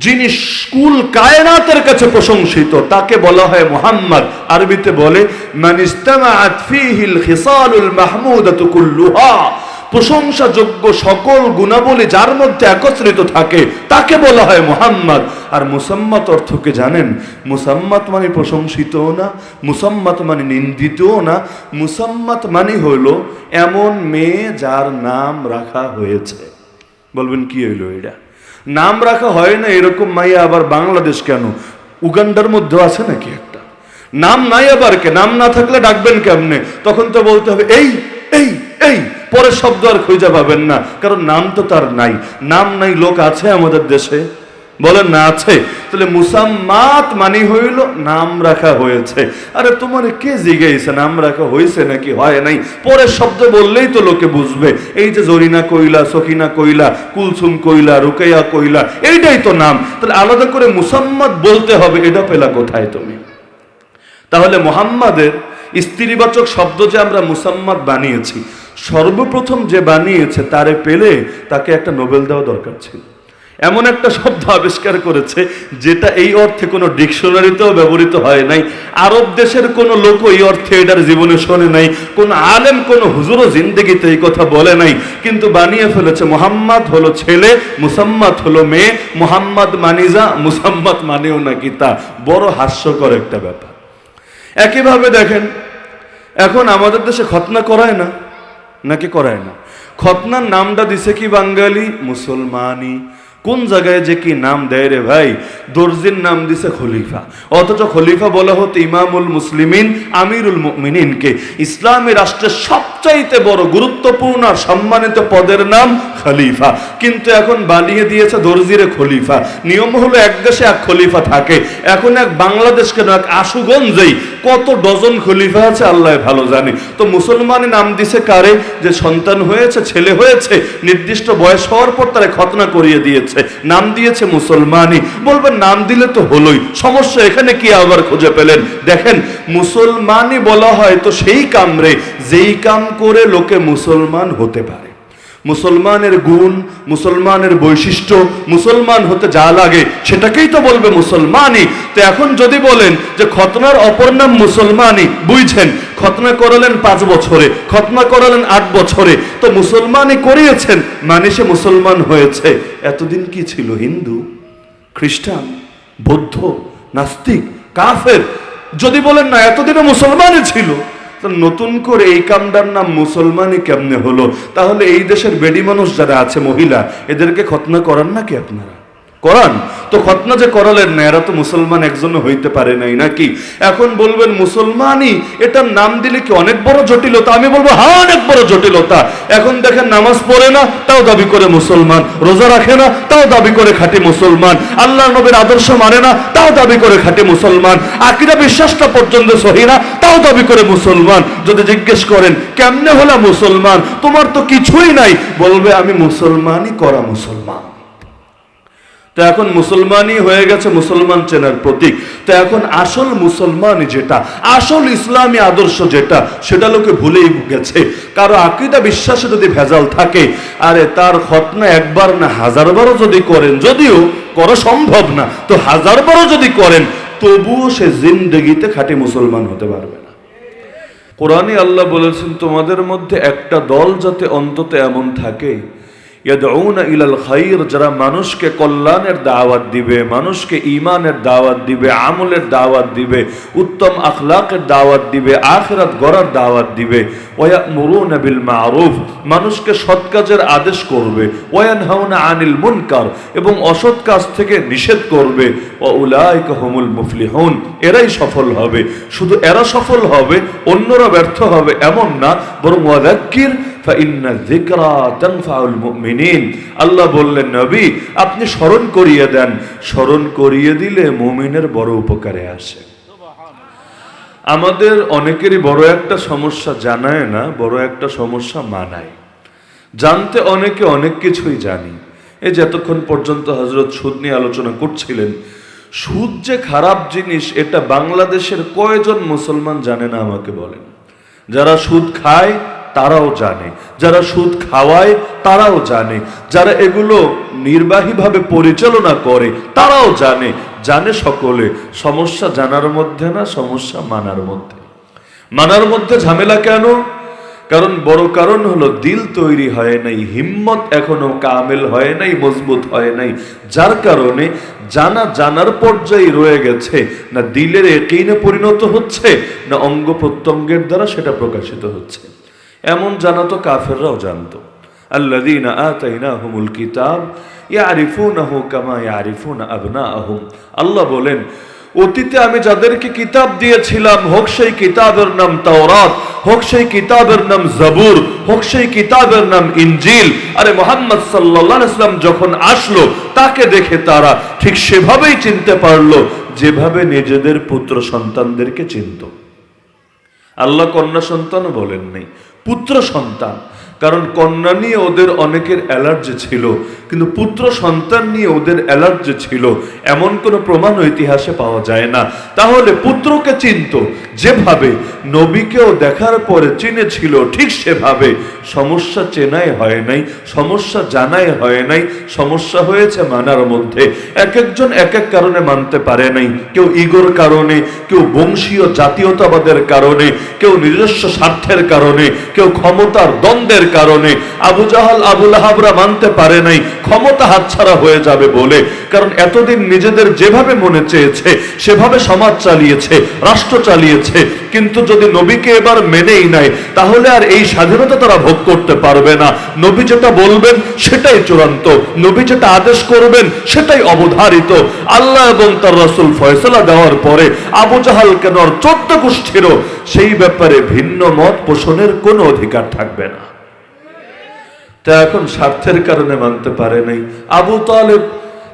[SPEAKER 1] যিনি কুল কায়নাতের কাছে প্রশংসিত, তাকে বলা হয় মুহাম্মদ। আরবিতে বলে মান ইসতামাআত ফীহিল খিসালুল মাহমুদাতু কুল্লুহা, প্রশংসাযোগ্য সকল গুণাবলী যার মধ্যে একত্রিত থাকে তাকে বলা হয় মুহাম্মদ। আর মুসাম্মাত অর্থ কি জানেন? মুসাম্মাত মানে প্রশংসিতও না, মুসাম্মাত মানে নিন্দিতও না। মুসাম্মাত মানে হলো এমন মেয়ে যার নাম রাখা হয়েছে। বলবেন কি হইলো এটা? নাম রাখা হয় না এরকম মাইয়া আবার বাংলাদেশ কেন, উগান্ডার মধ্যে আছে নাকি একটা? নাম নাই আবার কে? নাম না থাকলে ডাকবেন কেমনে? তখন তো বলতে হবে এই এই এই, পরের শব্দ আর খুঁজে পাবেন না, কারণ নাম তো তার নাই। নাম নাই লোক আছে আমাদের দেশে? বলেন না আছে? তাহলে মুসাম্মাত মানে হইল নাম রাখা হয়েছে। আরে তোমার কে জিজ্ঞাসা নাম রাখা হয়েছে নাকি হয় নাই? পরের শব্দ বললেই তো লোকে বুঝবে। এই যে জরিনা কইলা, সখিনা কইলা, কুলসুম কইলা, রুকাইয়া কইলা, এইটাই তো নাম। তাহলে আলাদা করে মুসাম্মাদ বলতে হবে, এটা পেলা কোথায় তুমি? তাহলে মুহাম্মাদের স্ত্রীবাচক শব্দ যে আমরা মুসাম্মাদ বানিয়েছি, সর্বপ্রথম যে বানিয়েছে তারে পেলে তাকে একটা নোবেল দেওয়া দরকার ছিল। এমন একটা শব্দ আবিষ্কার করেছে যেটা এই অর্থে কোনো ডিকশনারিতেও ব্যবহৃত হয় নাই। আরব দেশের কোনো লোক এই অর্থে এটার জীবনে শোনে নাই, কোন আলেম কোন হুজুরও জিন্দেগিতে এই কথা বলে নাই, কিন্তু বানিয়ে ফেলেছে। মুহাম্মদ হলো ছেলে, মুসাম্মাদ হলো মেয়ে। মুহাম্মদ মানিজা, মুসাম্মাদ মানেও নাকি তা। বড় হাস্যকর একটা ব্যাপার। একইভাবে দেখেন এখন আমাদের দেশে খতনা করায় না নাকি করায় না? খতনার নামটা দিছে কি বাঙালি? মুসলমানি। কোন জায়গায় যে কি নাম দেয় রে ভাই! দর্জির নাম দিছে খলিফা, অথচ খলিফা বলা হতো ইমামুল মুসলিমিন, আমিরুল মুমিনিনকে। ইসলামী রাষ্ট্রের সবচাইতে বড় গুরুত্বপূর্ণ আর সম্মানিত পদের নাম খলিফা, কিন্তু এখন বানিয়ে দিয়েছে দর্জিরে খলিফা। নিয়ম হলো এক দেশে এক খলিফা থাকে। এখন এক বাংলাদেশ কেন, এক আশুগঞ্জেই কত ডজন খলিফা আছে আল্লাহ ভালো জানে। তো মুসলমানি নাম দিছে কারে? যে সন্তান হয়েছে, ছেলে হয়েছে, নির্দিষ্ট বয়স হওয়ার পর তারা খতনা করিয়ে দিয়েছে, নাম দিয়েছে মুসলমানি। বলবেন নাম দিলে তো হলোই, সমস্যা এখানে কি আবার খুঁজে পেলেন? দেখেন মুসলমানি বলা হয় তো সেই কাম রে যেই কাম করে লোকে মুসলমান হতে পারে। মুসলমানের গুণ, মুসলমানের বৈশিষ্ট্য, মুসলমান হতে যা লাগে সেটাকেই তো বলবে মুসলমানি। তো এখন যদি বলেন যে খতনার অপর নাম মুসলমানি, বুঝছেন? খতনা করালেন 5 বছরে, খতনা করালেন 8 বছরে, তো মুসলমানি করিয়েছেন মানে সে মুসলমান হয়েছে। এতদিন কি ছিল? হিন্দু, খ্রিস্টান, বৌদ্ধ, নাস্তিক, কাফের। যদি বলেন না এতদিনে মুসলমানই ছিল, নতুন করে এই কামটার নাম মুসলমানি কেমনে হলো? তাহলে এই দেশের বেডি মানুষ যারা আছে, মহিলা, এদেরকে খতনা করান নাকি আপনারা? করান তো। খতনা যে করালেন না, এরা তো মুসলমান একজনও হইতে পারে নাই নাকি? এখন বলবেন মুসলমানি, এটার নাম দিলে কি অনেক বড় জটিলতা? আমি বলবো হ্যাঁ অনেক বড় জটিলতা। এখন দেখেন নামাজ পড়ে না তাও দাবি করে মুসলমান, রোজা রাখে না তাও দাবি করে খাঁটি মুসলমান, আল্লাহ নবীর আদর্শ মানে না তাও দাবি করে খাঁটি মুসলমান, আকীদা বিশ্বাসটা পর্যন্ত সহি না তাও দাবি করে মুসলমান। যদি জিজ্ঞেস করেন কেমনে হলা মুসলমান, তোমার তো কিছুই নাই, বলবে আমি মুসলমানই করা মুসলমান। তো এখন মুসলমানই হয়ে গেছে মুসলমান চেনার প্রতীক। তো এখন আসল মুসলমানই যেটা, আসল ইসলামী আদর্শ যেটা, সেটা লোকে ভুলেই গেছে। কারো আকীদা বিশ্বাসে যদি ভেজাল থাকে, আরে তার খতনা একবার না 1000 বারও যদি করেন, যদিও করা সম্ভব না, তো 1000 বারও যদি করেন, তবুও সে জিন্দেগিতে খাঁটি মুসলমান হতে পারবে না। কোরআনে আল্লাহ বলেছেন তোমাদের মধ্যে একটা দল যাতে অন্তত এমন থাকে ইয়াদউনা ইলাল খায়র, যারা মানুষকে কল্যাণের দাওয়াত দিবে, মানুষকে ঈমানের দাওয়াত দিবে, আমলের দাওয়াত দিবে, উত্তম আখলাকের দাওয়াত দিবে, আখিরাত গড়ার দাওয়াত দিবে। ওয়ায়ামুরুনা বিল মারুফ, মানুষকে সৎ কাজের আদেশ করবে। ওয়ায়ানহাউনা আনিল মুনকার, এবং অসৎ কাজ থেকে নিষেধ করবে। ওয়াউলাইকা হুমুল মুফলিহুন, এরাই সফল হবে। শুধু এরা সফল হবে, অন্যরা ব্যর্থ হবে এমন না, বরং ওয়াযাক্কির ফাইন্না যিকরা তানফাউল মুমিনিন। আল্লাহ বললেন নবী আপনি স্মরণ করিয়ে দেন, স্মরণ করিয়ে দিলে মুমিনের বড় উপকারে আসে। আমাদের অনেকেরই বড় একটা সমস্যা জানায় না, বড় একটা সমস্যা মানায়। জানতে অনেকে অনেক কিছুই জানি। এই যে এতক্ষণ পর্যন্ত হযরত সুদ নিয়ে আলোচনা করছিলেন, সুদ যে খারাপ জিনিস এটা বাংলাদেশের কয়জন মুসলমান জানে না আমাকে বলেন। যারা সুদ খায় তারাও জানে, যারা সুদ খাওয়ায় তারাও জানে, যারা এগুলো নির্বাহীভাবে পরিচালনা করে তারাও জানে। জানে সকলে। সমস্যা জানার মধ্যে না, সমস্যা মানার মধ্যে। মানার মধ্যে ঝামেলা কেন? কারণ বড় কারণ হলো দিল তৈরি হয় নাই, হিম্মত এখনো কামেল হয় নাই, মজবুত হয় নাই, যার কারণে জানার পর্যায়ে রয়ে গেছে। না দিলের ইয়াকিনে পরিণত হচ্ছে, না অঙ্গ প্রত্যঙ্গের দ্বারা সেটা প্রকাশিত হচ্ছে। এমন জানা তো কাফেররাও জানতো। আল্লাযীনা আতাইনাহুমুল কিতাব ইয়ারিফুনাহু কামা ইয়ারিফুনা আবনাআহুম। আল্লাহ বলেন অতীতে আমি যাদেরকে কিতাব দিয়েছিলাম, হোক সেই কিতাবের নাম তাওরাত, হোক সেই কিতাবের নাম জাবুর, হোক সেই কিতাবের নাম ইনজিল, আরে মুহাম্মদ সাল্লাল্লাহু আলাইহি ওয়াসাল্লাম যখন আসলো তাকে দেখে তারা ঠিক সেভাবেই চিনতে পারলো যেভাবে নিজেদের পুত্র সন্তানদেরকে চিনত। আল্লাহ কন্যা সন্তান বলেন নাই, পুত্র সন্তান। কারণ কন্যা নিয়ে ওদের অনেকের অ্যালার্জি ছিল, কিন্তু পুত্র সন্তান নিয়ে ওদের অ্যালার্জি ছিল এমন কোনো প্রমাণ ইতিহাসে পাওয়া যায় না। তাহলে পুত্রকে চিনত যেভাবে, নবীকেও দেখার পরে চিনেছিল ঠিক সেভাবে। সমস্যা চেনাই হয় নাই, সমস্যা জানাই হয় নাই, সমস্যা হয়েছে মানার মধ্যে। এক একজন এক এক কারণে মানতে পারে নাই। কেউ ইগোর কারণে, কেউ বংশীয় জাতীয়তাবাদের কারণে, কেউ নিজস্ব স্বার্থের কারণে, কেউ ক্ষমতার দ্বন্দ্বের কারণে। আবু জাহাল আবু লাহাবরা মানতে পারে নাই ক্ষমতা হাতছাড়া হয়ে যাবে বলে। কারণ এতদিন নিজেদের যেভাবে মনে চেয়েছে সেভাবে সমাজ চালিয়েছে, রাষ্ট্র চালিয়েছে। কিন্তু যদি নবীকে এবার মেনেই নাই, তাহলে আর এই স্বাধীনতা তারা ভোগ করতে পারবে না। নবী যেটা বলবেন সেটাই চূড়ান্ত, নবী যেটা আদেশ করবেন সেটাই অবধারিত। আল্লাহ এবং তার রাসূল ফয়সালা দেওয়ার পরে আবু জাহাল কেন আর 14 গোষ্ঠীরও সেই ব্যাপারে ভিন্ন মত পোষণের কোনো অধিকার থাকবে না। তা এখন স্বার্থের কারণে মানতে পারে নাই। আবু তালেব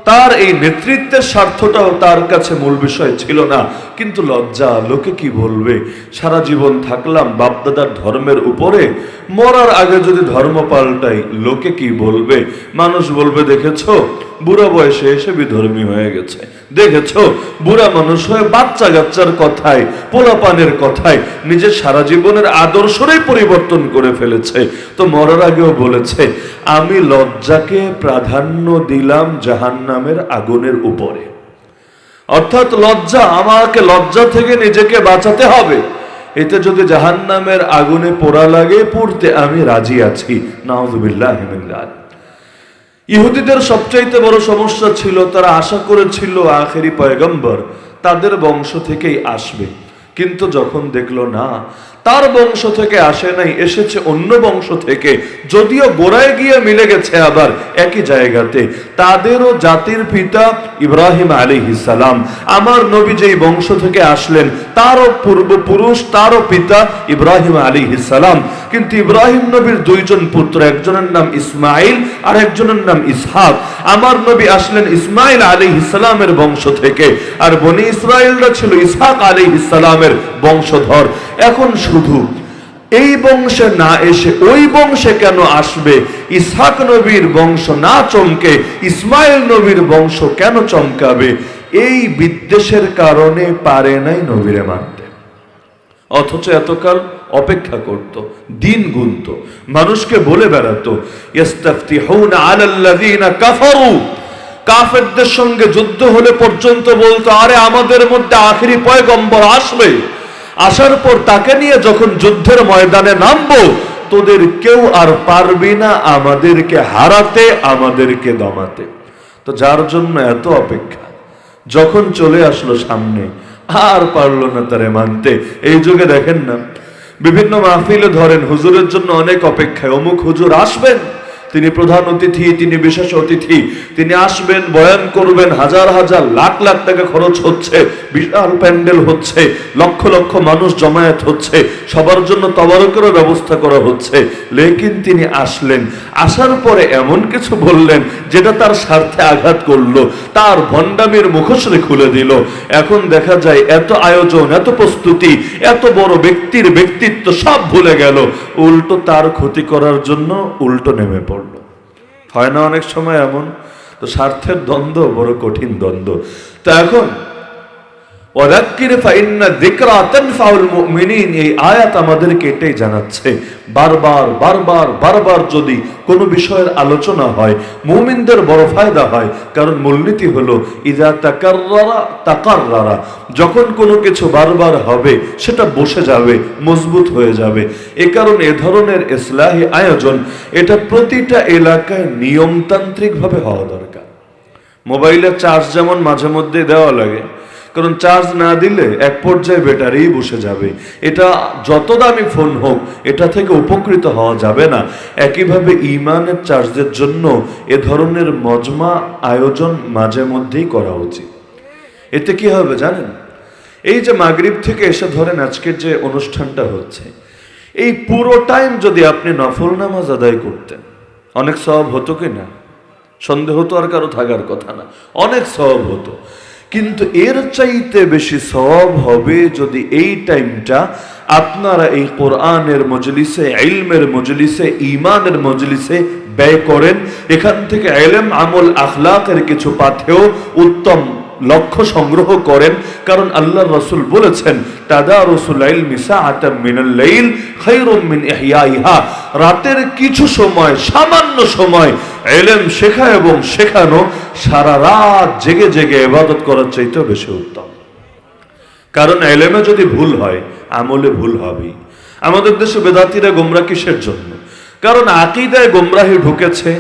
[SPEAKER 1] তার এই নেতৃত্বের স্বার্থটাও তার কাছে মূল বিষয় ছিল না, কিন্তু লজ্জা, লোকে কি বলবে। সারা জীবন থাকলাম বাপদাদার ধর্মের উপরে, মরার আগে যদি ধর্ম পাল্টাই লোকে কি বলবে। মানুষ বলবে দেখেছো বুড়া বয়সে এসে বিধর্মী হয়ে গেছে, দেখেছো বুড়া মানুষ হয়ে বাচ্চা কাচ্চার কথায়, পোলাপানের কথায় নিজের সারা জীবনের আদর্শই পরিবর্তন করে ফেলেছে। তো মরার আগেও বলেছে আমি লজ্জাকে প্রাধান্য দিলাম জাহান্নামের আগুনের উপরে। অর্থাৎ লজ্জা, আমাকে লজ্জা থেকে নিজেকে বাঁচাতে হবে। এতে যদি জাহান্নামের আগুনে পোড়া লাগে, পড়তে আমি রাজি আছি। নাউযুবিল্লাহি মিন যালিক। ইহুদিদের সবচাইতে বড় সমস্যা ছিল, তারা আশা করেছিল আখেরি পয়গম্বর তাদের বংশ থেকেই আসবে। কিন্তু যখন দেখলো না তার বংশ থেকে আসে নাই, এসেছে অন্য বংশ থেকে, যদিও গোড়ায় গিয়ে মিলে গেছে আবার একই জায়গাতে। তাদেরও জাতির পিতা ইব্রাহিম আলাইহিস সালাম, আমার নবী যেই বংশ থেকে আসলেন তারও পূর্বপুরুষ, তারও পিতা ইব্রাহিম আলাইহিস সালাম। কিন্তু ইব্রাহিম নবীর দুইজন পুত্র, একজনের নাম ইসমাইল আর একজনের নাম ইসহাক। আমার নবী আসলেন ইসমাইল আলাইহিস সালামের বংশ থেকে, আর বনি ইসরাইলরা ছিল ইসহাক আলাইহিস সালামের বংশধর। এখন শুধু এই বংশে না এসে ওই বংশে কেন আসবে? ইসহাক নবীর বংশ না চমকে ইসমাইল নবীর বংশ কেন চমকাবে? এই বিদ্বেষের কারণে পারে নাই নবীরে মানতে। অথচ এতকাল অপেক্ষা করত, দিন গুনত, মানুষকে বলে বেড়াতো ইস্তাফতিহুনা আলাল্লাযিনা কাফারু। কাফেরদের সঙ্গে যুদ্ধ হলে পর্যন্ত বলতো আরে আমাদের মধ্যে আখেরি পয়গম্বর আসবে, আসার পর তাকে নিয়ে যখন যুদ্ধের ময়দানে নামবো, তোদের কেউ আর পারবি না আমাদেরকে হারাতে, আমাদেরকে দমাতে। তো যার জন্য এত অপেক্ষা, যখন চলে আসলো সামনে আর পারলো না তারে মানতে। এই যুগে দেখেন না, বিভিন্ন মাহফিলে ধরেন হুজুরের জন্য অনেক অপেক্ষায়, অমুক হুজুর আসবেন, তিনি প্রধান অতিথি, তিনি বিশেষ অতিথি, তিনি আসবেন, বয়ান করবেন, হাজার হাজার লাখ লাখ টাকা খরচ হচ্ছে, বিশাল প্যান্ডেল হচ্ছে, লক্ষ লক্ষ মানুষ জমায়েত হচ্ছে, সবার জন্য তবারকেরও ব্যবস্থা করা হচ্ছে। লেকিন তিনি আসলেন, আসার পরে এমন কিছু বললেন যেটা তার স্বার্থে আঘাত করলো, তার ভণ্ডামির মুখোশরে খুলে দিল। এখন দেখা যায় এত আয়োজন, এত প্রস্তুতি, এত বড় ব্যক্তির ব্যক্তিত্ব সব ভুলে গেল, উল্টো তার ক্ষতি করার জন্য উল্টো নেমে পড়ল। হয় না অনেক সময় এমন? তো স্বার্থের দ্বন্দ্ব বড় কঠিন দ্বন্দ্ব। তো এখন ওয়াযাক্কির ফাইন্না যিকরা তানফাউল মুমিনিন, এই আয়াত আমাদেরকে এটাই জানাচ্ছে, বারবার বারবার বারবার যদি কোনো বিষয়ের আলোচনা হয় মুমিনদের বড় ফায়দা হয়। কারণ মূলনীতি হলো ইযা তাকাররারা তাকাররারা, যখন কোনো কিছু বারবার হবে সেটা বসে যাবে, মজবুত হয়ে যাবে। এ কারণে এ ধরনের ইসলাহি আয়োজন এটা প্রতিটা এলাকায় নিয়মতান্ত্রিকভাবে হওয়া দরকার। মোবাইলের চার্জ যেমন মাঝে মধ্যে দেওয়া লাগে, কারণ চার্জ না দিলে এক পর্যায়ে ব্যাটারি বসে যাবে। এটা যত দামি ফোন হোক, এটা থেকে উপকৃত হওয়া যাবে না। একইভাবে ইমানের চার্জের জন্য এ ধরনের মজমা আয়োজন মাঝে মধ্যেই করা উচিত। এতে কি হবে জানেন? এই যে মাগরিব থেকে এসে ধরেন আজকের যে অনুষ্ঠানটা হচ্ছে, এই পুরো টাইম যদি আপনি নফল নামাজ আদায় করতেন, অনেক সওয়াব হতো কি না? সন্দেহ তো আর কারো থাকার কথা না, অনেক সওয়াব হতো। কিন্তু এর চাইতে বেশি সওয়াব হবে যদি এই টাইমটা আপনারা এই কোরআনের মজলিসে, ইলমের মজলিসে, ঈমানের মজলিসে ব্যয় করেন। এখান থেকে ইলম, আমল, আখলাকের কিছু পাথেয় উত্তম লক্ষ্য সংগ্রহ করেন। কারণ আল্লাহর রাসূল বলেছেন, তাদারুসুল ইলমি সাআতাম মিনাল লাইল খায়রুম মিন ইহয়াইহা, রাতের কিছু সময়, সামান্য সময় ইলম শেখা এবং শেখানো সারা রাত জেগে জেগে ইবাদত করার চাইতেও বেশি উত্তম। কারণ ইলমে যদি ভুল হয়, আমলে ভুল হবেই। আমাদের দেশে বেদাতীরা গোমরা কিসের জন্য? কারণ আকীদায় গোমরাহি ঢুকেছে,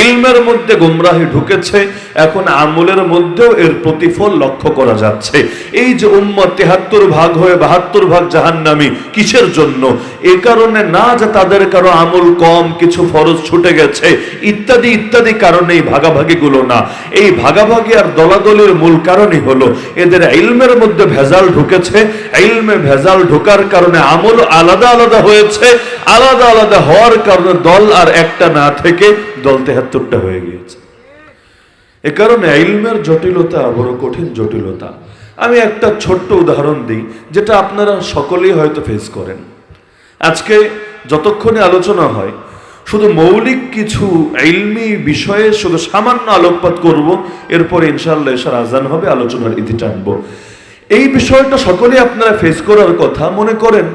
[SPEAKER 1] ইলমের মধ্যে গোমরাহি ঢুকেছে, এখন আমলের মধ্যেও এর প্রতিফল লক্ষ্য করা যাচ্ছে। এই যে উম্মত ৭৩ ভাগ হয়ে ৭২ ভাগ জাহান্নামী, কিসের জন্য? এ কারণে না যে তাদের কারো আমল কম, কিছু ফরজ ছুটে গেছে, ইত্যাদি ইত্যাদি কারণে এই ভাগাভাগিগুলো না। এই ভাগাভাগি আর দলাদলির মূল কারণই হলো এদের ইলমের মধ্যে ভেজাল ঢুকেছে। ইলমে ভেজাল ঢোকার কারণে আমল আলাদা আলাদা হয়েছে, আলাদা আলাদা হওয়ার কারণে দল আর একটা না থেকে দল ৭৩টা হয়ে গিয়েছে। এ কারণে ইলমের জটিলতা বড় কঠিন জটিলতা। আমি একটা ছোট্ট উদাহরণ দিই, যেটা আপনারা সকলেই হয়তো ফেস করেন। আজকে যতক্ষণে আলোচনা হয়, শুধু মৌলিক কিছু ইলমি বিষয়ে শুধু সামান্য আলোকপাত করব, এরপরে ইনশাআল্লাহ এশার আজান হবে, আলোচনার ইতি টানবো। এই বিষয়টা সকলেই আপনারা ফেস করার কথা। মনে করেন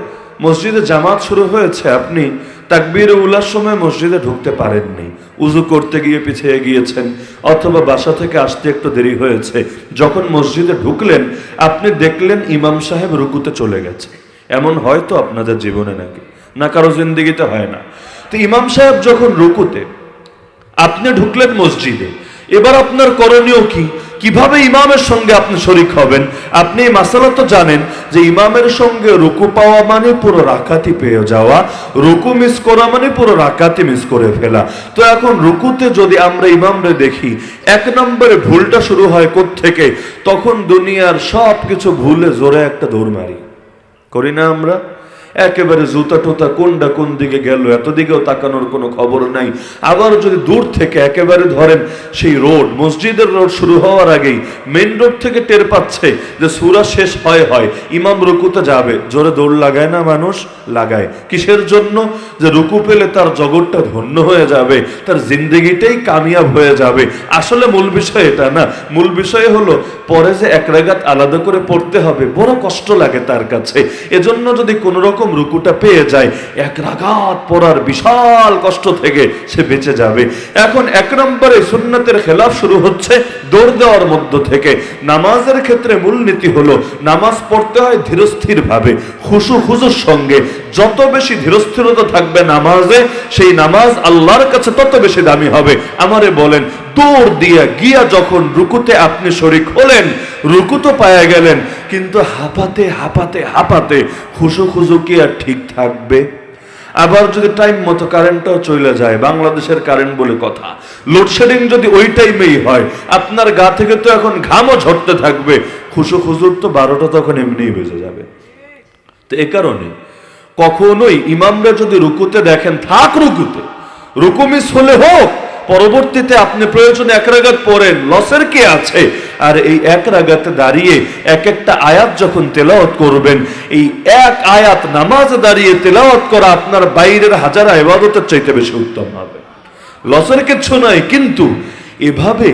[SPEAKER 1] মসজিদে জামাত শুরু হয়েছে, আপনি তাকবীর উলার সময় মসজিদে ঢুকতে পারেননি, উযু করতে গিয়ে পিছিয়ে গিয়েছেন, অথবা বাসা থেকে আসতে একটু দেরি হয়েছে। যখন মসজিদে ঢুকলেন, আপনি দেখলেন ইমাম সাহেব রুকুতে চলে গেছে। এমন হয়তো আপনাদের জীবনে নাকি না কারো জিন্দেগিতে হয় না? তো ইমাম সাহেব যখন রুকুতে, আপনি ঢুকলেন মসজিদে, এবার আপনার করণীয় কি? কিভাবে ইমামের সঙ্গে আপনি শরীক হবেন? আপনি এই মাসালা তো জানেন যে ইমামের সঙ্গে রুকু পাওয়া মানে পুরো রাকাতি পেয়ে যাওয়া, রুকু মিস করা মানে পুরো রাকাতি মিস করে ফেলা। তো এখন রুকুতে যদি আমরা ইমামরে দেখি, এক নম্বরে ভুলটা শুরু হয় কোত্থেকে? তখন দুনিয়ার সব কিছু ভুলে জোরে একটা দৌড় মারি, করি না আমরা? একেবারে জুতা টুতা কোনটা কোন দিকে গেল, এতদিকেও তাকানোর কোনো খবর নাই। আবার যদি দূর থেকে একেবারে ধরেন সেই রোড, মসজিদের রোড শুরু হওয়ার আগেই মেন রোড থেকে টের পাচ্ছে যে সূরা শেষ হয়, ইমাম রুকুতে যাবে, জোরে দৌড় লাগায় না মানুষ? লাগায়। কিসের জন্য? যে রুকু পেলে তার জগৎটা ধন্য হয়ে যাবে, তার জিন্দেগিটাই কামিয়াব হয়ে যাবে। আসলে মূল বিষয় এটা না। মূল বিষয় হলো পরে যে এক রাকাত আলাদা করে পড়তে হবে, বড় কষ্ট লাগে তার কাছে। এজন্য যদি কোনো রকম রকম রুকুটা পেয়ে যায়, এক রাকাত পড়ার বিশাল কষ্ট থেকে সে বেঁচে যাবে। এখন এক নম্বরে সুন্নতের খেলাফ শুরু হচ্ছে দৌড় দেওয়ার মধ্য থেকে। নামাজের ক্ষেত্রে মূলনীতি হলো নামাজ পড়তে হয় ধীরস্থির ভাবে, খুশুর সঙ্গে। যত বেশি ধীরস্থিরতা থাকবে নামাজে, সেই নামাজ আল্লাহর কাছে তত বেশি দামি হবে। আমারে বলেন, দৌড় দিয়া গিয়া যখন রুকুতে আপনি শরীক হলেন, রুকু তো পায়া গেলেন, কিন্তু হাঁপাতে হাঁপাতে হাঁপাতে খুশু কি আর ঠিক থাকবে? আবার যদি টাইম মতো কারেন্টটাও চলে যায়, বাংলাদেশের কারেন্ট বলে কথা, লোডশেডিং যদি ওই টাইমেই হয়, আপনার গা থেকে তো এখন ঘামও ঝরতে থাকবে, খুশুর তো 12টা তখন এমনিই বেজে যাবে। তো এ কারণে কখনোই ইমামরা যদি রুকুতে দেখেন, থাক রুকুতে, রুকু মিস হলে হোক, পরবর্তীতে আপনি প্রয়োজনে এক রাকাত পড়েন, লসের কি আছে? আর এই এক রাকাতে দাঁড়িয়ে এক একটা আয়াত যখন তেলাওয়াত করবেন, এই এক আয়াত নামাজ দাঁড়িয়ে তেলাওয়াত করা আপনার বাইরের হাজার ইবাদতের চাইতে বেশি উত্তম হবে। লসের কিছু নাই, কিন্তু এভাবে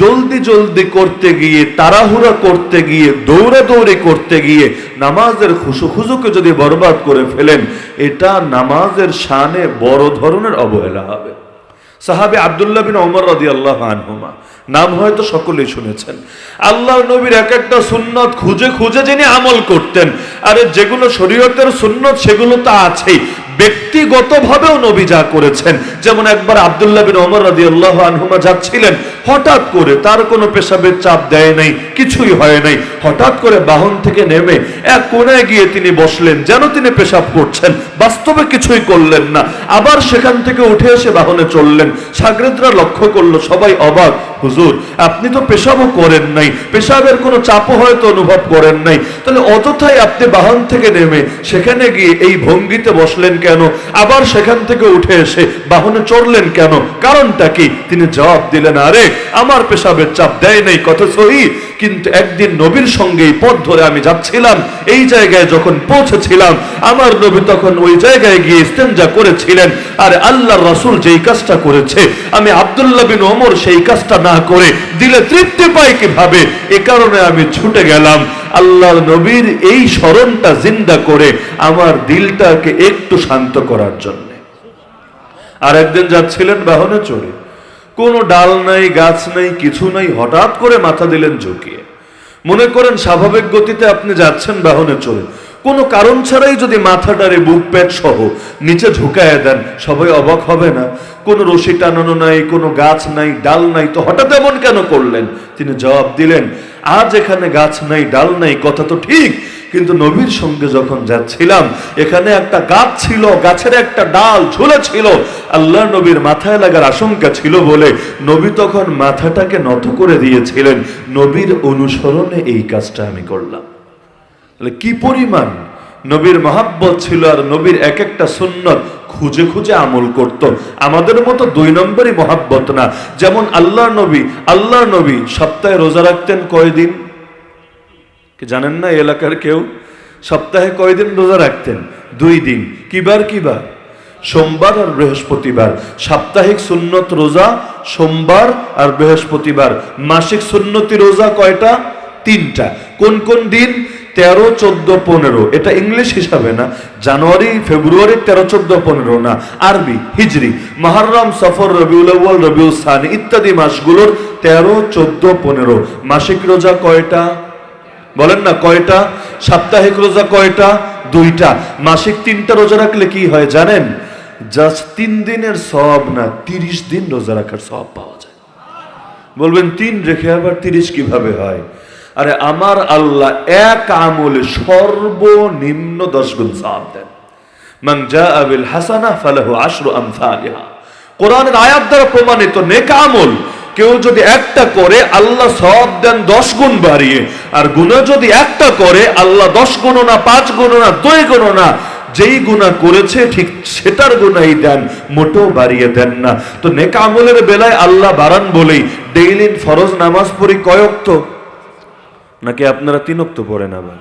[SPEAKER 1] জলদি জলদি করতে গিয়ে, তাড়াহুড়া করতে গিয়ে, দৌড়াদৌড়ি করতে গিয়ে নামাজের খুশুকে যদি বরবাদ করে ফেলেন, এটা নামাজের শানে বড় ধরনের অবহেলা হবে। সাহাবী আব্দুল্লাহ বিন ওমর রাদিয়াল্লাহু আনহুমা, নাম হয়তো সকলেই শুনেছেন। আল্লাহর নবীর এক একটা সুন্নত খুঁজে খুঁজে যিনি আমল করতেন। আরে যেগুলো শরীয়তের সুন্নত সেগুলো তো আছেই, ব্যক্তিগতভাবেও নবী যা করেছেন। যেমন একবার আব্দুল্লাহ বিন ওমর রাদিয়াল্লাহু আনহুমা যাচ্ছিলেন, হঠাৎ করে, তার কোনো পেশাবের চাপ দেয় নাই, কিছুই হয় নাই, হঠাৎ করে বাহন থেকে নেমে এক কোণায় গিয়ে তিনি বসলেন, যেন তিনি পেশাব করছেন, বাস্তবে কিছুই করলেন না। আবার সেখান থেকে উঠে এসে বাহনে চললেন। শাগরেদরা লক্ষ্য করলো, সবাই অবাক, হুজুর আপনি তো পেশাবও করেন নাই, পেশাবের কোনো চাপও হয়তো অনুভব করেন নাই, তাহলে অযথাই আপনি বাহন থেকে নেমে সেখানে গিয়ে এই ভঙ্গিতে বসলেন কেন? আবার সেখান থেকে উঠে এসে বাহনে চড়লেন কেন? কারণটা কি? তিনি জবাব দিলেন, আরে আমার পেশাবের চাপ দেয় নাই, কথা সহি, কিন্তু একদিন নবীর সঙ্গে এই পথ ধরে আমি যাচ্ছিলাম, এই জায়গায় যখন পৌঁছেছিলাম, আমার নবী তখন ওই জায়গায় গিয়ে ইস্তেঞ্জা করেছিলেন। আর আল্লাহর রাসূল যেই কাজটা করেছে, আমি আব্দুল্লাহ বিন ওমর সেই কাজটা না করে দিলে তৃপ্তি পাই কিভাবে? এ কারণে আমি ছুটে গেলাম আল্লাহর নবীর এই স্মরণটা জিন্দা করে আমার দিলটাকে একটু শান্ত করার জন্য। আর একদিন যাচ্ছিলেন বাহনে চড়ে, কোনো ডাল নাই, গাছ নাই, কিছু নাই, হঠাৎ করে মাথা দিলেন ঝুঁকিয়ে। মনে করেন স্বাভাবিক গতিতে আপনি যাচ্ছেন বাহনে চড়ে, কোনো কারণ ছাড়াই যদি মাথাটারে বুক পেট সহ নিচে ঝুঁকায় দেন, সবাই অবাক হবে না? কোনো রশি টানানো নাই, কোনো গাছ নাই, ডাল নাই, তো হঠাৎ এমন কেন করলেন? তিনি জবাব দিলেন, আজ এখানে গাছ নাই, ডাল নাই, কথা তো ঠিক, কিন্তু নবীর সঙ্গে যখন যাচ্ছিলাম, এখানে একটা গাছ ছিল, গাছের একটা ডাল ঝুলে ছিল, আল্লাহ নবীর মাথায় লাগার আশঙ্কা ছিল বলে নবী তখন মাথাটাকে নত করে দিয়েছিলেন। নবীর অনুসরণে এই কাজটা আমি করলাম। কি পরিমাণ নবীর মহাব্বত ছিল, আর নবীর এক একটা সুন্নত খুঁজে খুঁজে আমল করত। আমাদের মতো 2 নম্বরই মহাব্বত না। যেমন আল্লাহ নবী সপ্তাহে রোজা রাখতেন কয়দিন? কি জানেন না এলাকার কেউ? সপ্তাহে কয়দিন রোজা রাখতেন? 2 দিন। কিবার? সোমবার আর বৃহস্পতিবার। সাপ্তাহিক সুন্নত রোজা সোমবার আর বৃহস্পতিবার। মাসিক সুন্নতি রোজা কয়টা? 3টা। কোন কোন দিন? 13, 14, 15। এটা ইংলিশ হিসাবে না, জানুয়ারি ফেব্রুয়ারি 13, 14, 15 না, আরবি হিজরি। মুহররম, সফর, রবিউল আউয়াল, রবিউল সানি ইত্যাদি মাসগুলোর 13, 14, 15। মাসিক রোজা কয়টা? বলেন না কয়টা? সাপ্তাহিক রোজা কয়টা? 2টা। মাসিক 3টা রোজা রাখলে কি হয় জানেন? জাস্ট 3 দিনের সওয়াব না, 30 দিন রোজা রাখার সওয়াব পাওয়া যায়। বলবেন 3 রেখে আবার 30 কিভাবে হয়? আরে আমার আল্লাহ এক আমলে সর্বনিম্ন 10 গুণ সওয়াব দেন। মান জাআ বিল হাসানাহ ফালাহু আশরু আমসালিহা। কোরআনের আয়াত দ্বারা প্রমাণিত নেক আমল কেউ যদি একটা করে, আল্লাহ সওয়াব দেন 10 গুণ বাড়িয়ে। আর গুনাহ যদি একটা করে, আল্লাহ 10 গুণ না, 5 গুণ না, 2 গুণ না, যেই গুনাহ করেছে ঠিক সেটার গুনাহই দেন, মোটেও বাড়িয়ে দেন না। তো নেক আমলের বেলায় আল্লাহ বাড়ান বলেই ডেইলি ফরজ নামাজ পড়ি কয় ওয়াক্ত? নাকি আপনারা 3 ওয়াক্ত পড়েন? আবার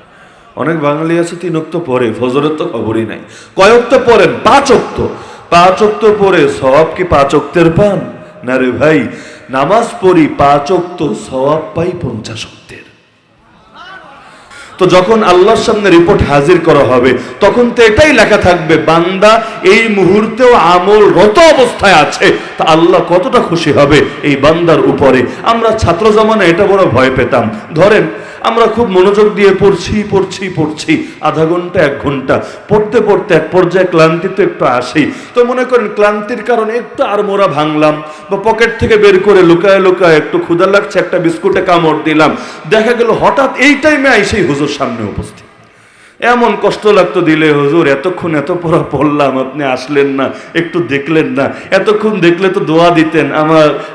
[SPEAKER 1] অনেক বাঙালি আছে 3 ওয়াক্ত পড়ে, ফজরের তো খবরই নাই। কয় ওয়াক্ত পড়েন? 5 ওয়াক্ত। 5 ওয়াক্ত পড়ে সওয়াব কি 5 ওয়াক্তের পান? না রে ভাই, নামাজ পড়ি 5 ওয়াক্ত, সওয়াব পাই 50 ওয়াক্তের। তো যখন আল্লাহর সামনে রিপোর্ট হাজির করা হবে তখন তো এটাই লেখা থাকবে, বান্দা এই মুহূর্তেও আমলরত অবস্থায় আছে। তা আল্লাহ কতটা খুশি হবে এই বান্দার উপরে। আমরা ছাত্র জামানায় এটা বড় ভয় পেতাম। ধরেন আমরা খুব মনোযোগ দিয়ে পড়ছি আধা ঘন্টা 1 ঘন্টা পড়তে পড়তে এক পর্যায়ে ক্লান্তি তো একটু আসেই। তো মনে করেন ক্লান্তির কারণে একটু আড়মোড়া ভাঙলাম বা পকেট থেকে বের করে লুকায় লুকায় একটু ক্ষুধা লাগছে, একটা বিস্কুটে কামড় দিলাম। দেখা গেল হঠাৎ এই টাইমে আইসেই হুজুর সামনে উপস্থিত। এমন কষ্ট লাগতো দিলে, হুজুর এতক্ষণ এত পড়া পড়লাম, আপনি আসলেন না, একটু দেখলেন না। এতক্ষণ দেখলে তো দোয়া দিতেন,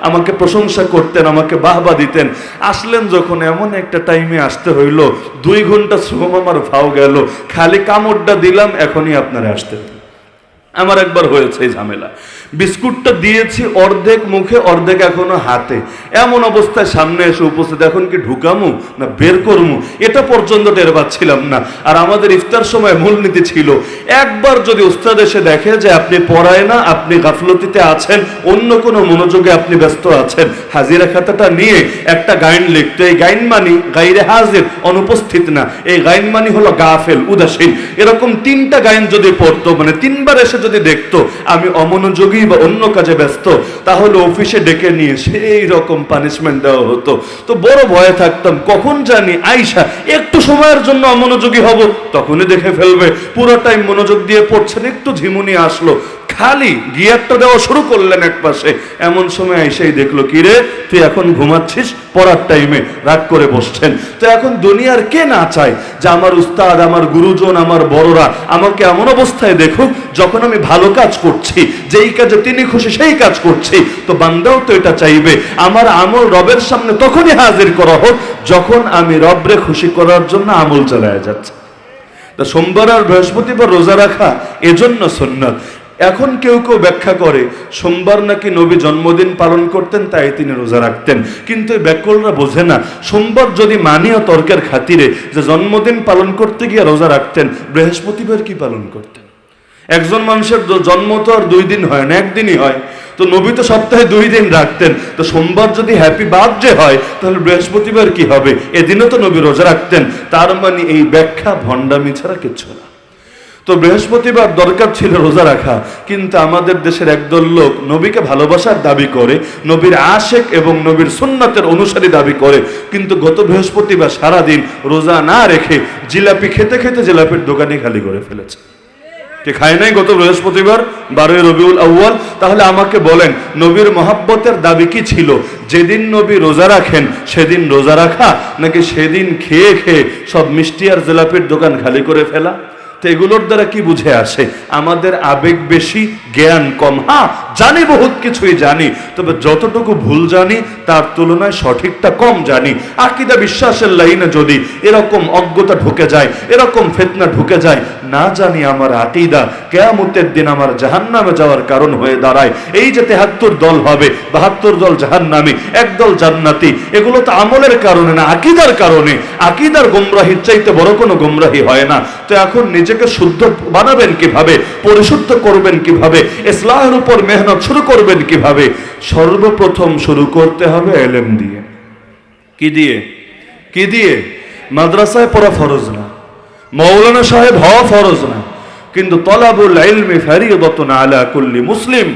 [SPEAKER 1] আমাকে প্রশংসা করতেন, আমাকে বাহবা দিতেন। আসলেন যখন এমন একটা টাইমে আসতে হইল, 2 ঘন্টা শ্রম আমার ভাও গেল, খালি কামড়টা দিলাম, এখনই আপনারা আসতে হবে। আমার একবার হয়েছে এই ঝামেলা। বিস্কুটটা দিয়েছি অর্ধেক মুখে অর্ধেক এখনো হাতে, এমন অবস্থায় সামনে এসে উপস্থিত। এখন কি ঢুকামু না বের করমু এটা পর্যন্ত টের পাচ্ছিলাম না। আর আমাদের ইফতার সময় মূলনীতি ছিল, একবার যদি উস্তাদ এসে দেখে যে আপনি পড়ায় না, আপনি গাফলতিতে আছেন, অন্য কোনো মনোযোগে আপনি ব্যস্ত আছেন, হাজিরা খাতাটা নিয়ে একটা গাইন লিখতো। এই গাইন মানি গাইরে হাজির, অনুপস্থিত না। এই গাইন মানি হলো গাফেল, উদাসীন। এরকম 3টা গাইন যদি পড়তো, মানে 3বার এসে যদি দেখতো আমি অমনোযোগী বা অন্য কাজে ব্যস্ত, তাহলে অফিসে ডেকে নিয়ে সেই রকম পানিশমেন্ট দেওয়া হতো। তো বড় ভয়ে থাকতাম, কখন জানি আইসা একটু সময়ের জন্য অমনোযোগী হব, তখনই দেখে ফেলবে। পুরো টাইম মনোযোগ দিয়ে পড়ছেন, একটু ঝিমুনি আসলো, খালি গিয়ারটা দেওয়া শুরু করলেন এক পাশে। এমন সময় এসেই দেখলো, কি রে তুই এখন ঘুমাচ্ছিস, পড়ার টাইমে রাগ করে বসছেন। তো এখন দুনিয়ার কে না চায় যে আমার উস্তাদ, আমার গুরুজন, আমার বড়রা আমাকে এমন অবস্থায় দেখুক যখন আমি ভালো কাজ করছি, যেই কাজে তিনি খুশি সেই কাজ করছি। তো বান্দাও তো এটা চাইবে, আমার আমল রবের সামনে তখনই হাজির করা হোক যখন আমি রবরে খুশি করার জন্য আমল চালায় যাচ্ছি। তা সোমবার আর বৃহস্পতিবার রোজা রাখা এজন্য সুন্নাত। এখন কেউ কেউ ব্যাখ্যা করে সোমবার নাকি নবী জন্মদিন পালন করতেন, তাই তিনি রোজা রাখতেন। কিন্তু এই ব্যাকরণরা বোঝে না, সোমবার যদি মানিও তর্কের খাতিরে যে জন্মদিন পালন করতে গিয়ে রোজা রাখতেন, বৃহস্পতিবার কি পালন করতেন? একজন মানুষের জন্ম তো আর 2 দিন হয় না, 1 দিনই হয়। তো নবী তো সপ্তাহে 2 দিন রাখতেন। তো সোমবার যদি হ্যাপি বার্থডে হয়, তাহলে বৃহস্পতিবার কি হবে? এদিনও তো নবী রোজা রাখতেন। তার মানে এই ব্যাখ্যা ভণ্ডামি ছাড়া কিচ্ছু না। তো বৃহস্পতিবার দরকার ছিল রোজা রাখা, কিন্তু আমাদের দেশের একদল লোক নবীকে ভালোবাসার দাবি করে, নবীর আশেক এবং নবীর সুন্নাতের অনুসারী দাবি করে, কিন্তু গত বৃহস্পতিবার সারাদিন রোজা না রেখে জিলাপি খেতে খেতে জিলাপির দোকানে খালি করে ফেলেছে। কে খায় নাই গত বৃহস্পতিবার 12 রবিউল আউয়াল? তাহলে আমাকে বলেন, নবীর মহাব্বতের দাবি কি ছিল? যেদিন নবী রোজা রাখেন সেদিন রোজা রাখা, নাকি সেদিন খেয়ে খেয়ে সব মিষ্টি আর জিলাপির দোকান খালি করে ফেলা? তো এগুলোর দ্বারা কি বুঝে আসে? আমাদের আবেগ বেশি, জ্ঞান কম। হ্যাঁ জানি, বহুত কিছুই জানি, তবে যতটুকু ভুল জানি তার তুলনায় সঠিকটা কম জানি। আকীদা বিশ্বাসের লাইনে যদি এরকম অজ্ঞতা ঢুকে যায়, এরকম ফিতনা ঢুকে যায়, না জানি আমার আকীদা কিয়ামতের দিন আমার জাহান্নামে যাওয়ার কারণ হয়ে দাঁড়ায়। এই যে 73 দল হবে, 72 দল জাহান্নামী, 1 দল জান্নাতি, এগুলো তো আমলের কারণে না, আকীদার কারণে। আকীদার গোমরাহির চাইতে বড় কোনো গোমরাহি হয় না। তো এখন নিজেকে শুদ্ধ বানাবেন কিভাবে, পরিশুদ্ধ করবেন কিভাবে, ইসলামের উপর মেহনত শুরু করবেন কিভাবে? সর্বপ্রথম শুরু করতে হবে ইলম দিয়ে। কি দিয়ে? কি দিয়ে? মাদ্রাসায় পড়া ফরজ না, মৌলানা সাহেব হওয়া ফরজ না, কিন্তু তলাবুল ইলমি ফারিদাতুন আলা কুল্লি মুসলিম।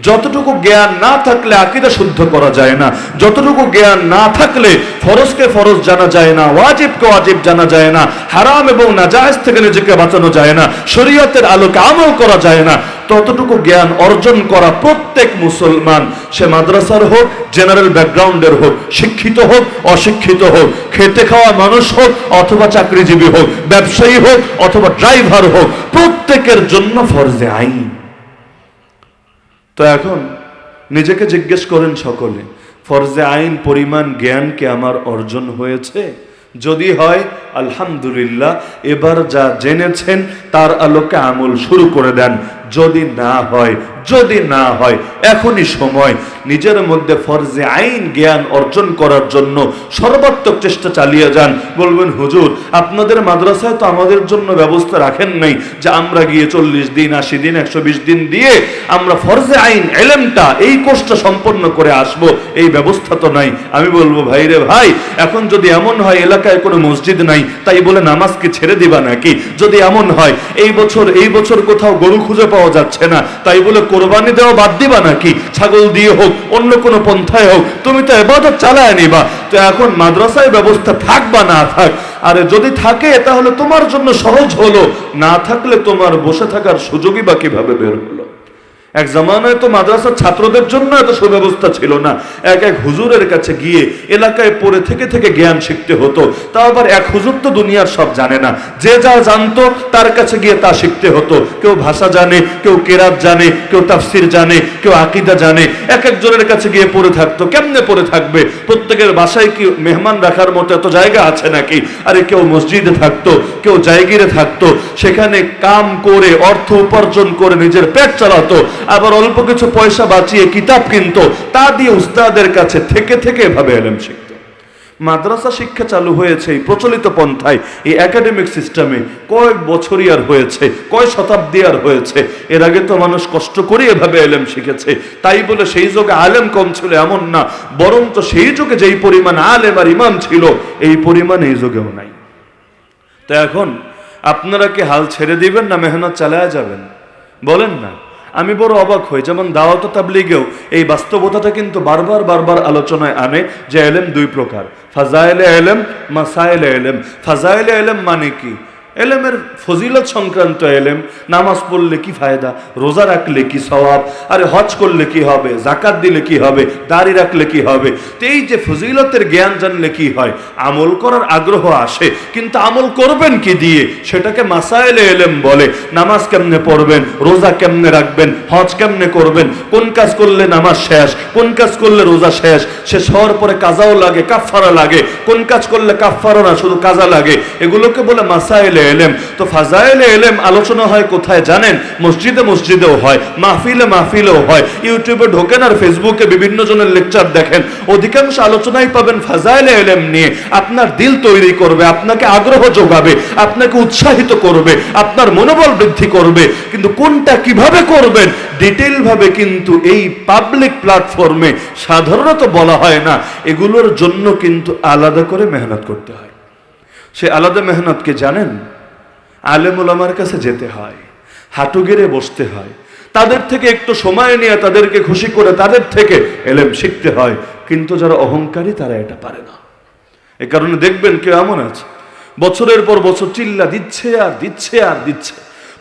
[SPEAKER 1] যতটুকু জ্ঞান না থাকলে আকীদা শুদ্ধ করা যায় না, যতটুকু জ্ঞান না থাকলে ফরজকে ফরজ জানা যায় না, ওয়াজিবকে ওয়াজিব জানা যায় না, হারাম এবং নাজায়েজ থেকে নিজেকে বাঁচানো যায় না, শরীয়তের আলোকে আমল করা যায় না, ততটুকু জ্ঞান অর্জন করা প্রত্যেক মুসলমান, সে মাদ্রাসার হোক, জেনারেল ব্যাকগ্রাউন্ডের হোক, শিক্ষিত হোক, অশিক্ষিত হোক, খেতে খাওয়া মানুষ হোক অথবা চাকরিজীবী হোক, ব্যবসায়ী হোক অথবা ড্রাইভার হোক, প্রত্যেকের জন্য ফরজে আইন। তো এখন নিজেকে জিজ্ঞেস করেন সকলে, ফরজে আইন পরিমাণ জ্ঞান কি আমার অর্জন হয়েছে? যদি হয় আলহামদুলিল্লাহ, এবার যা জেনেছেন তার আলোকে আমল শুরু করে দেন। যদি না হয় এখনই সময় নিজের মধ্যে ফরজে আইন জ্ঞান অর্জন করার জন্য সর্বাত্মক চেষ্টা চালিয়ে যান। বলবেন হুজুর আপনাদের মাদ্রাসায় তো আমাদের জন্য ব্যবস্থা রাখেন নাই যে আমরা গিয়ে 40 দিন 80 দিন 120 দিন দিয়ে আমরা ফরজে আইন ইলমটা এই কোর্সটা সম্পন্ন করে আসব, এই ব্যবস্থা তো নাই। আমি বলবো ভাই রে ভাই, এখন যদি এমন হয় এলাকায় কোনো মসজিদ নাই তাই বলে নামাজকে ছেড়ে দিবা নাকি? যদি এমন হয় এই বছর কোথাও গরু খুঁজে পাওয়া যাচ্ছে না তাই বলে কোরবানি দেওয়া বাদ দিবা নাকি? ছাগল দিয়ে হোক অন্য কোনো পন্থায় হোক তুমি তো ইবাদত চালায় নিবা। তো এখন মাদ্রাসায় ব্যবস্থা থাক বা না থাক, আরে যদি থাকে তাহলে তোমার জন্য সহজ হলো, না থাকলে তোমার বসে থাকার সুযোগই বা কিভাবে বের হলো? এক জামানায় তো মাদ্রাসার ছাত্রদের জন্য এত সুব্যবস্থা ছিল না। এক হুজুরের কাছে গিয়ে এলাকায় পড়ে থেকে জ্ঞান শিখতে হতো। তাও আবার এক হুজুর তো দুনিয়ার সব জানে না, যে যা জানতো তার কাছে গিয়ে তা শিখতে হতো। কেউ ভাষা জানে, কেউ কেরাত জানে, কেউ তাফসির জানে, কেউ আকীদা জানে। এক একজনের কাছে গিয়ে পড়ে থাকতো। কেমনে পড়ে থাকবে? প্রত্যেকের বাসায় কি মেহমান রাখার মতো এত জায়গা আছে নাকি? আরে কেউ মসজিদে থাকতো, কেউ জায়গিরে থাকতো, সেখানে কাম করে অর্থ উপার্জন করে নিজের পেট চালাতো, আবার অল্প কিছু পয়সা বাঁচিয়ে কিতাব কিনতো, তা দিয়ে উস্তাদের কাছে থেকে এভাবে ইলম শিখত। মাদ্রাসা শিক্ষা চালু হয়েছে এই প্রচলিত পন্থায়, এই একাডেমিক সিস্টেমে কয়েক বছরই আর হয়েছে, কয় শতাব্দী আর হয়েছে। এর আগে তো মানুষ কষ্ট করে এভাবে ইলম শিখেছে। তাই বলে সেই যুগে আলেম কম ছিল এমন না, বরং তো সেই যুগে যেই পরিমাণ আলেম আর ইমাম ছিল এই পরিমাণ এই যুগেও নাই। তো এখন আপনারা কি হাল ছেড়ে দিবেন না মেহনত চালায়া যাবেন? বলেন না। আমি বড় অবাক হই, যেমন দাওয়াত তাবলীগেও এই বাস্তবতাটা কিন্তু বারবার আলোচনায় আনে যে ইলম দুই প্রকার, ফাজাইলে ইলম, মাসাইলে ইলম। ফাজাইলে ইলম মানে কি? ইলমের ফজিলত সংক্রান্ত ইলম। নামাজ পড়লে কি ফায়দা, রোজা রাখলে কি সওয়াব, আরে হজ করলে কি হবে, যাকাত দিলে কি হবে, দাড়ি রাখলে কি হবে। তো এই যে ফজিলতের জ্ঞান জানলে কি হয়, আমল করার আগ্রহ আসে, কিন্তু আমল করবেন কি দিয়ে সেটাকে মাসাইলে ইলম বলে। নামাজ কেমনে পড়বেন, রোজা কেমনে রাখবেন, হজ কেমনে করবেন, কোন কাজ করলে নামাজ শেষ, কোন কাজ করলে রোজা শেষ হওয়ার পরে কাজাও লাগে, কাফফারা লাগে, কোন কাজ করলে কাফফারা না শুধু কাজা লাগে, এগুলোকে বলে মাসাইলে ইলম। তো ফাজাইলে ইলম আলোচনা হয় কোথায় জানেন? মসজিদেও হয়, মাহফিলেও হয়। ইউটিউবে ঢোকেন আর ফেসবুকে বিভিন্ন জনের লেকচার দেখেন, অধিকাংশ আলোচনাই পাবেন ফাজাইলে ইলম নিয়ে। আপনার দিল তৈরি করবে, আপনাকে আগ্রহ যোগাবে, আপনাকে উৎসাহিত করবে, আপনার মনোবল বৃদ্ধি করবে। কিন্তু কোনটা কিভাবে করবেন ডিটেইল ভাবে কিন্তু এই পাবলিক প্ল্যাটফর্মে সাধারণত বলা হয় না। এগুলোর জন্য কিন্তু আলাদা করে মেহনত করতে হয়। সে আলাদা মেহনতকে জানেন? আলেম ওলামার কাছে যেতে হয়, হাঁটু গেড়ে বসতে হয়, তাদের থেকে একটু সময় নিয়ে তাদেরকে খুশি করে তাদের থেকে ইলম শিখতে হয়। কিন্তু যারা অহংকারী তারা এটা পারে না। এ কারণে দেখবেন কেউ এমন আছে বছরের পর বছর চিল্লা দিচ্ছে,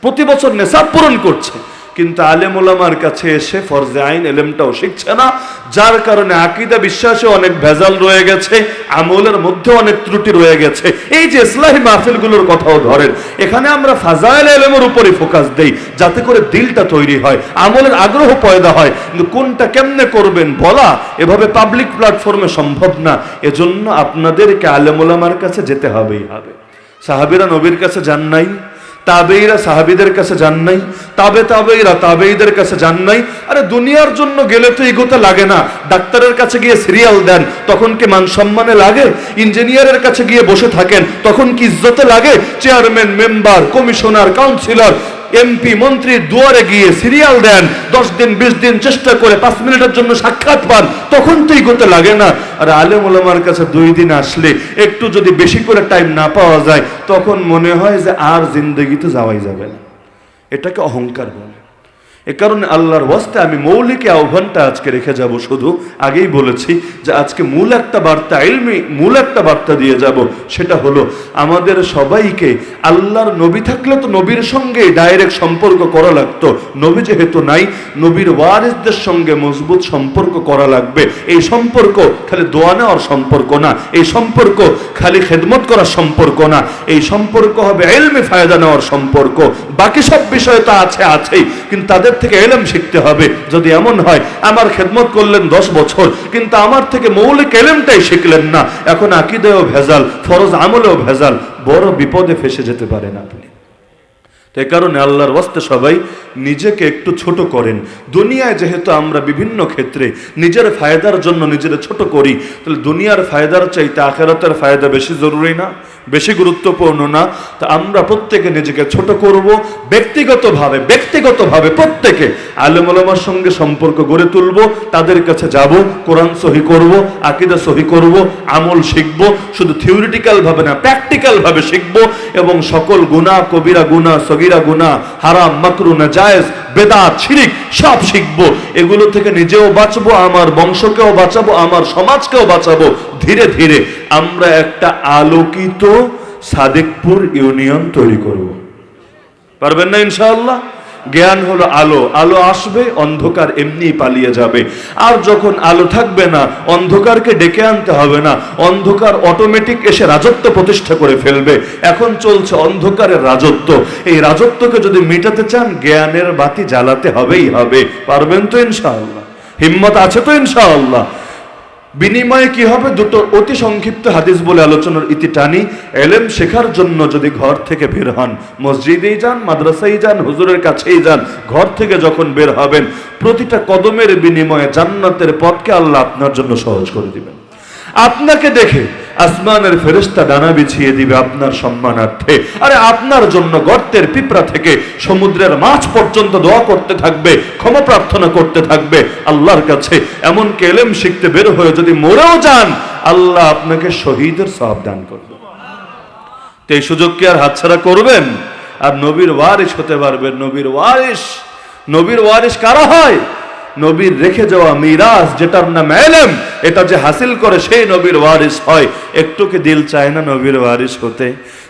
[SPEAKER 1] প্রতি বছর নেশাব পূরণ করছে, কিন্তু আলেম ওলামার কাছে এসে ফরজে আইন ইলমটাও শিখছে না। যার কারণে আকীদা বিশ্বাসে অনেক ভেজাল রয়ে গেছে, আমলের মধ্যে অনেক ত্রুটি রয়ে গেছে। এই যে ইসলাহি মাহফিলগুলোর কথাও ধরেন, এখানে আমরা ফাজাইল ইলমের উপরই ফোকাস দেই যাতে করে দিলটা তৈরি হয়, আমলের আগ্রহ পয়দা হয়। কিন্তু কোনটা কেমনে করবেন বলা এভাবে পাবলিক প্ল্যাটফর্মে সম্ভব না। এজন্য আপনাদেরকে আলেম ওলামার কাছে যেতে হবে। সাহাবীরা নবীর কাছে যান নাই, তাবেঈরা সাহাবীদের কাছে যান নাই, তাবেঈরা তাবেঈদের কাছে যান নাই। আরে দুনিয়ার জন্য গেলে তো এগোতে লাগে না। ডাক্তারের কাছে গিয়ে সিরিয়াল দেন, তখন কি মান সম্মানে লাগে? ইঞ্জিনিয়ারের কাছে গিয়ে বসে থাকেন, তখন কি ইজ্জতে লাগে? Chairman, member, commissioner, councillor, MP, মন্ত্রীর দুয়ারে গিয়ে সিরিয়াল দেন, 10 দিন 20 দিন চেষ্টা করে 5 মিনিটের জন্য সাক্ষাৎ পান, তখন তো এগোতে লাগে না। আর আলেম ওলামার কাছে 2 দিন আসলে একটু যদি বেশি করে টাইম না পাওয়া যায় তখন মনে হয় যে আর জিন্দগিতে যাওয়াই যাবে না। এটাকে অহংকার বলে। এ কারণে আল্লাহর ওয়াস্তে আমি মৌলিক আহ্বানটা আজকে রেখে যাব। শুধু আগেই বলেছি যে আজকে মূল একটা বার্তা দিয়ে যাব। সেটা হলো আমাদের সবাইকে আল্লাহর নবী থাকলে তো নবীর সঙ্গে ডাইরেক্ট সম্পর্ক করা লাগতো। নবী যেহেতু নাই, নবীর ওয়ারিসদের সঙ্গে মজবুত সম্পর্ক করা লাগবে। এই সম্পর্ক খালি দোয়া নেওয়ার সম্পর্ক না, এই সম্পর্ক খালি খেদমত করার সম্পর্ক না, এই সম্পর্ক হবে ইলমে ফায়দা নেওয়ার সম্পর্ক। বাকি সব বিষয় তো আছেই, কিন্তু তাদের থেকে ইলম শিখতে হবে। যদি এমন হয় আমার খেদমত করলেন 10 বছর কিন্তু আমার থেকে মৌলিক ইলমটাই শিখলেন না, এখন আকীদায়ও ভেজাল, ফরজ আমলেও ভেজাল, বড় বিপদে ফেসে যেতে পারেন আপনি। তাই কারণে আল্লাহর ওয়াস্তে সবাই নিজেকে একটু ছোট করেন। দুনিয়ায় যেহেতু আমরা বিভিন্ন ক্ষেত্রে নিজের ফায়দার জন্য নিজের ছোট করি, তাহলে দুনিয়ার ফায়দার চাইতে আখিরাতের ফায়দা বেশি জরুরি না, বেশি গুরুত্বপূর্ণ না? তা আমরা প্রত্যেকে নিজেকে ছোট করব, ব্যক্তিগতভাবে প্রত্যেকে আলেম ওলামার সঙ্গে সম্পর্ক গড়ে তুলব, তাদের কাছে যাব, কোরআন সহি করব, আকীদা সহি করব, আমল শিখব, শুধু থিওরিটিক্যাল ভাবে না প্র্যাকটিক্যাল ভাবে শিখব, এবং সকল গুনাহ, কবিরা গুনাহ, সগীরা গুনাহ, হারাম, মাকরুহ, নাজায়েজ, বেদাত, শিরক সব শিখব। এগুলো থেকে নিজেও বাঁচবো, আমার বংশকেও বাঁচাবো, আমার সমাজকেও বাঁচাবো। ধীরে ধীরে আমরা একটা আলোকিত সাদেকপুর ইউনিয়ন তৈরি করব। পারবেন না ইনশাআল্লাহ? জ্ঞান হলো আলো, আলো আসবে, অন্ধকার এমনি পালিয়ে যাবে। আর যখন আলো থাকবে না, অন্ধকারকে ডেকে আনতে হবে না, অন্ধকার অটোমেটিক এসে রাজত্ব প্রতিষ্ঠা করে ফেলবে। এখন চলছে অন্ধকারের রাজত্ব, এই রাজত্বকে যদি মেটাতে চান জ্ঞানের বাতি জ্বালাতে হবেই হবে। পারবেন তো ইনশাআল্লাহ? হিম্মত আছে তো ইনশাআল্লাহ? বিনিময়ে কি হবে? দুটো অতি সংক্ষিপ্ত হাদিস বলে আলোচনার ইতি টানি। এলেম শেখার জন্য যদি ঘর থেকে বের হন, মসজিদেই যান, মাদ্রাসায় যান, হুজুরের কাছেই যান, ঘর থেকে যখন বের হবেন, প্রতিটা কদমের বিনিময়ে জান্নাতের পথকে আল্লাহ আপনার জন্য সহজ করে দিবেন। আপনাকে দেখে আসমানের ফেরেশতা ডানা বিছিয়ে দিবে আপনার সম্মানার্থে। আরে আপনার জন্য গর্তের পিঁপড়া থেকে সমুদ্রের মাছ পর্যন্ত দোয়া করতে থাকবে, ক্ষমা প্রার্থনা করতে থাকবে আল্লাহর কাছে। এমনকি ইলম শিখতে বের হয়ে যদি মরেও যান, আল্লাহ আপনাকে শহীদের সওয়াব দান করবে। তো এই সুযোগ কি আর হাতছাড়া করবেন? আর নবীর ওয়ারিস হতে পারবেন। নবীর ওয়ারিস কারা হয়? নবীর রেখে যাওয়া মিরাজ, যেটার নাম ইলম, এটা যে হাসিল করে সেই নবীর ওয়ারিস হয়। একটু কি দিল চায় না নবীর ওয়ারিস হতে?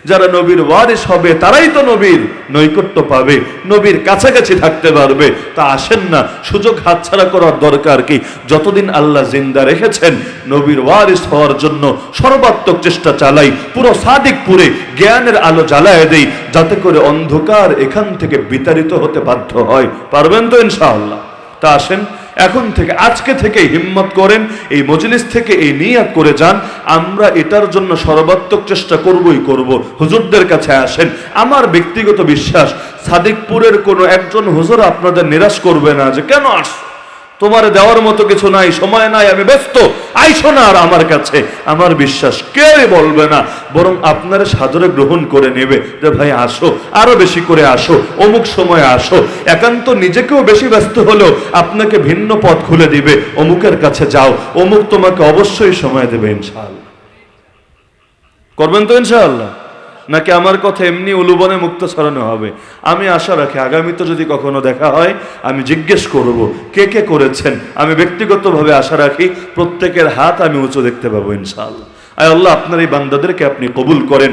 [SPEAKER 1] যারা নবীর ওয়ারিস হবে তারাই তো নবীর নৈকট্য পাবে, নবীর কাছাকাছি থাকতে পারবে। তা আসেন না, সুযোগ হাতছাড়া করার দরকার কি? যতদিন আল্লাহ জিন্দা রেখেছেন নবীর ওয়ারিস হওয়ার জন্য সর্বাত্মক চেষ্টা চালাই। পুরো সাদিকপুরে জ্ঞানের আলো জ্বালায় দেই, যাতে করে অন্ধকার এখান থেকে বিতাড়িত হতে বাধ্য হয়। পারবেন তো ইনশাআল্লাহ? তা আসেন এখন থেকে, আজকে থেকে হিম্মত করেন, এই মজলিস থেকে এই নিয়াত করে যান, আমরা এটার জন্য সর্বাত্মক চেষ্টা করবই করব। হুজুরদের কাছে আসেন, আমার ব্যক্তিগত বিশ্বাস সাদিকপুরের কোনো একজন হুজুর আপনাদের নিরাশ করবে না যে কেন আস, তোমার দেওয়ার মতো কিছু নাই, সময় নাই, আমি ব্যস্ত, আইসো না আর আমার কাছে। আমার বিশ্বাস কেউ বলবে না, বরং আপনারা সাদরে গ্রহণ করে নেবে যে ভাই আসো, আরো বেশি করে আসো, অমুক সময় আসো। একান্ত নিজেকেও বেশি ব্যস্ত হলেও আপনাকে ভিন্ন পথ খুলে দিবে, অমুকের কাছে যাও, অমুক তোমাকে অবশ্যই সময় দেবে ইনশাআল্লাহ। করবেন তো ইনশাআল্লাহ? নাকি আমার কথা এমনি উলুবনে মুক্ত ছড়ানো হবে? আমি আশা রাখি আগামীতে যদি কখনো দেখা হয় আমি জিজ্ঞেস করব কে কে করেছেন। আমি ব্যক্তিগতভাবে আশা রাখি প্রত্যেকের হাত আমি উঁচু দেখতে পাবো ইনশাআল্লাহ। আয় আল্লাহ আপনার এই বান্দাদেরকে আপনি কবুল করেন।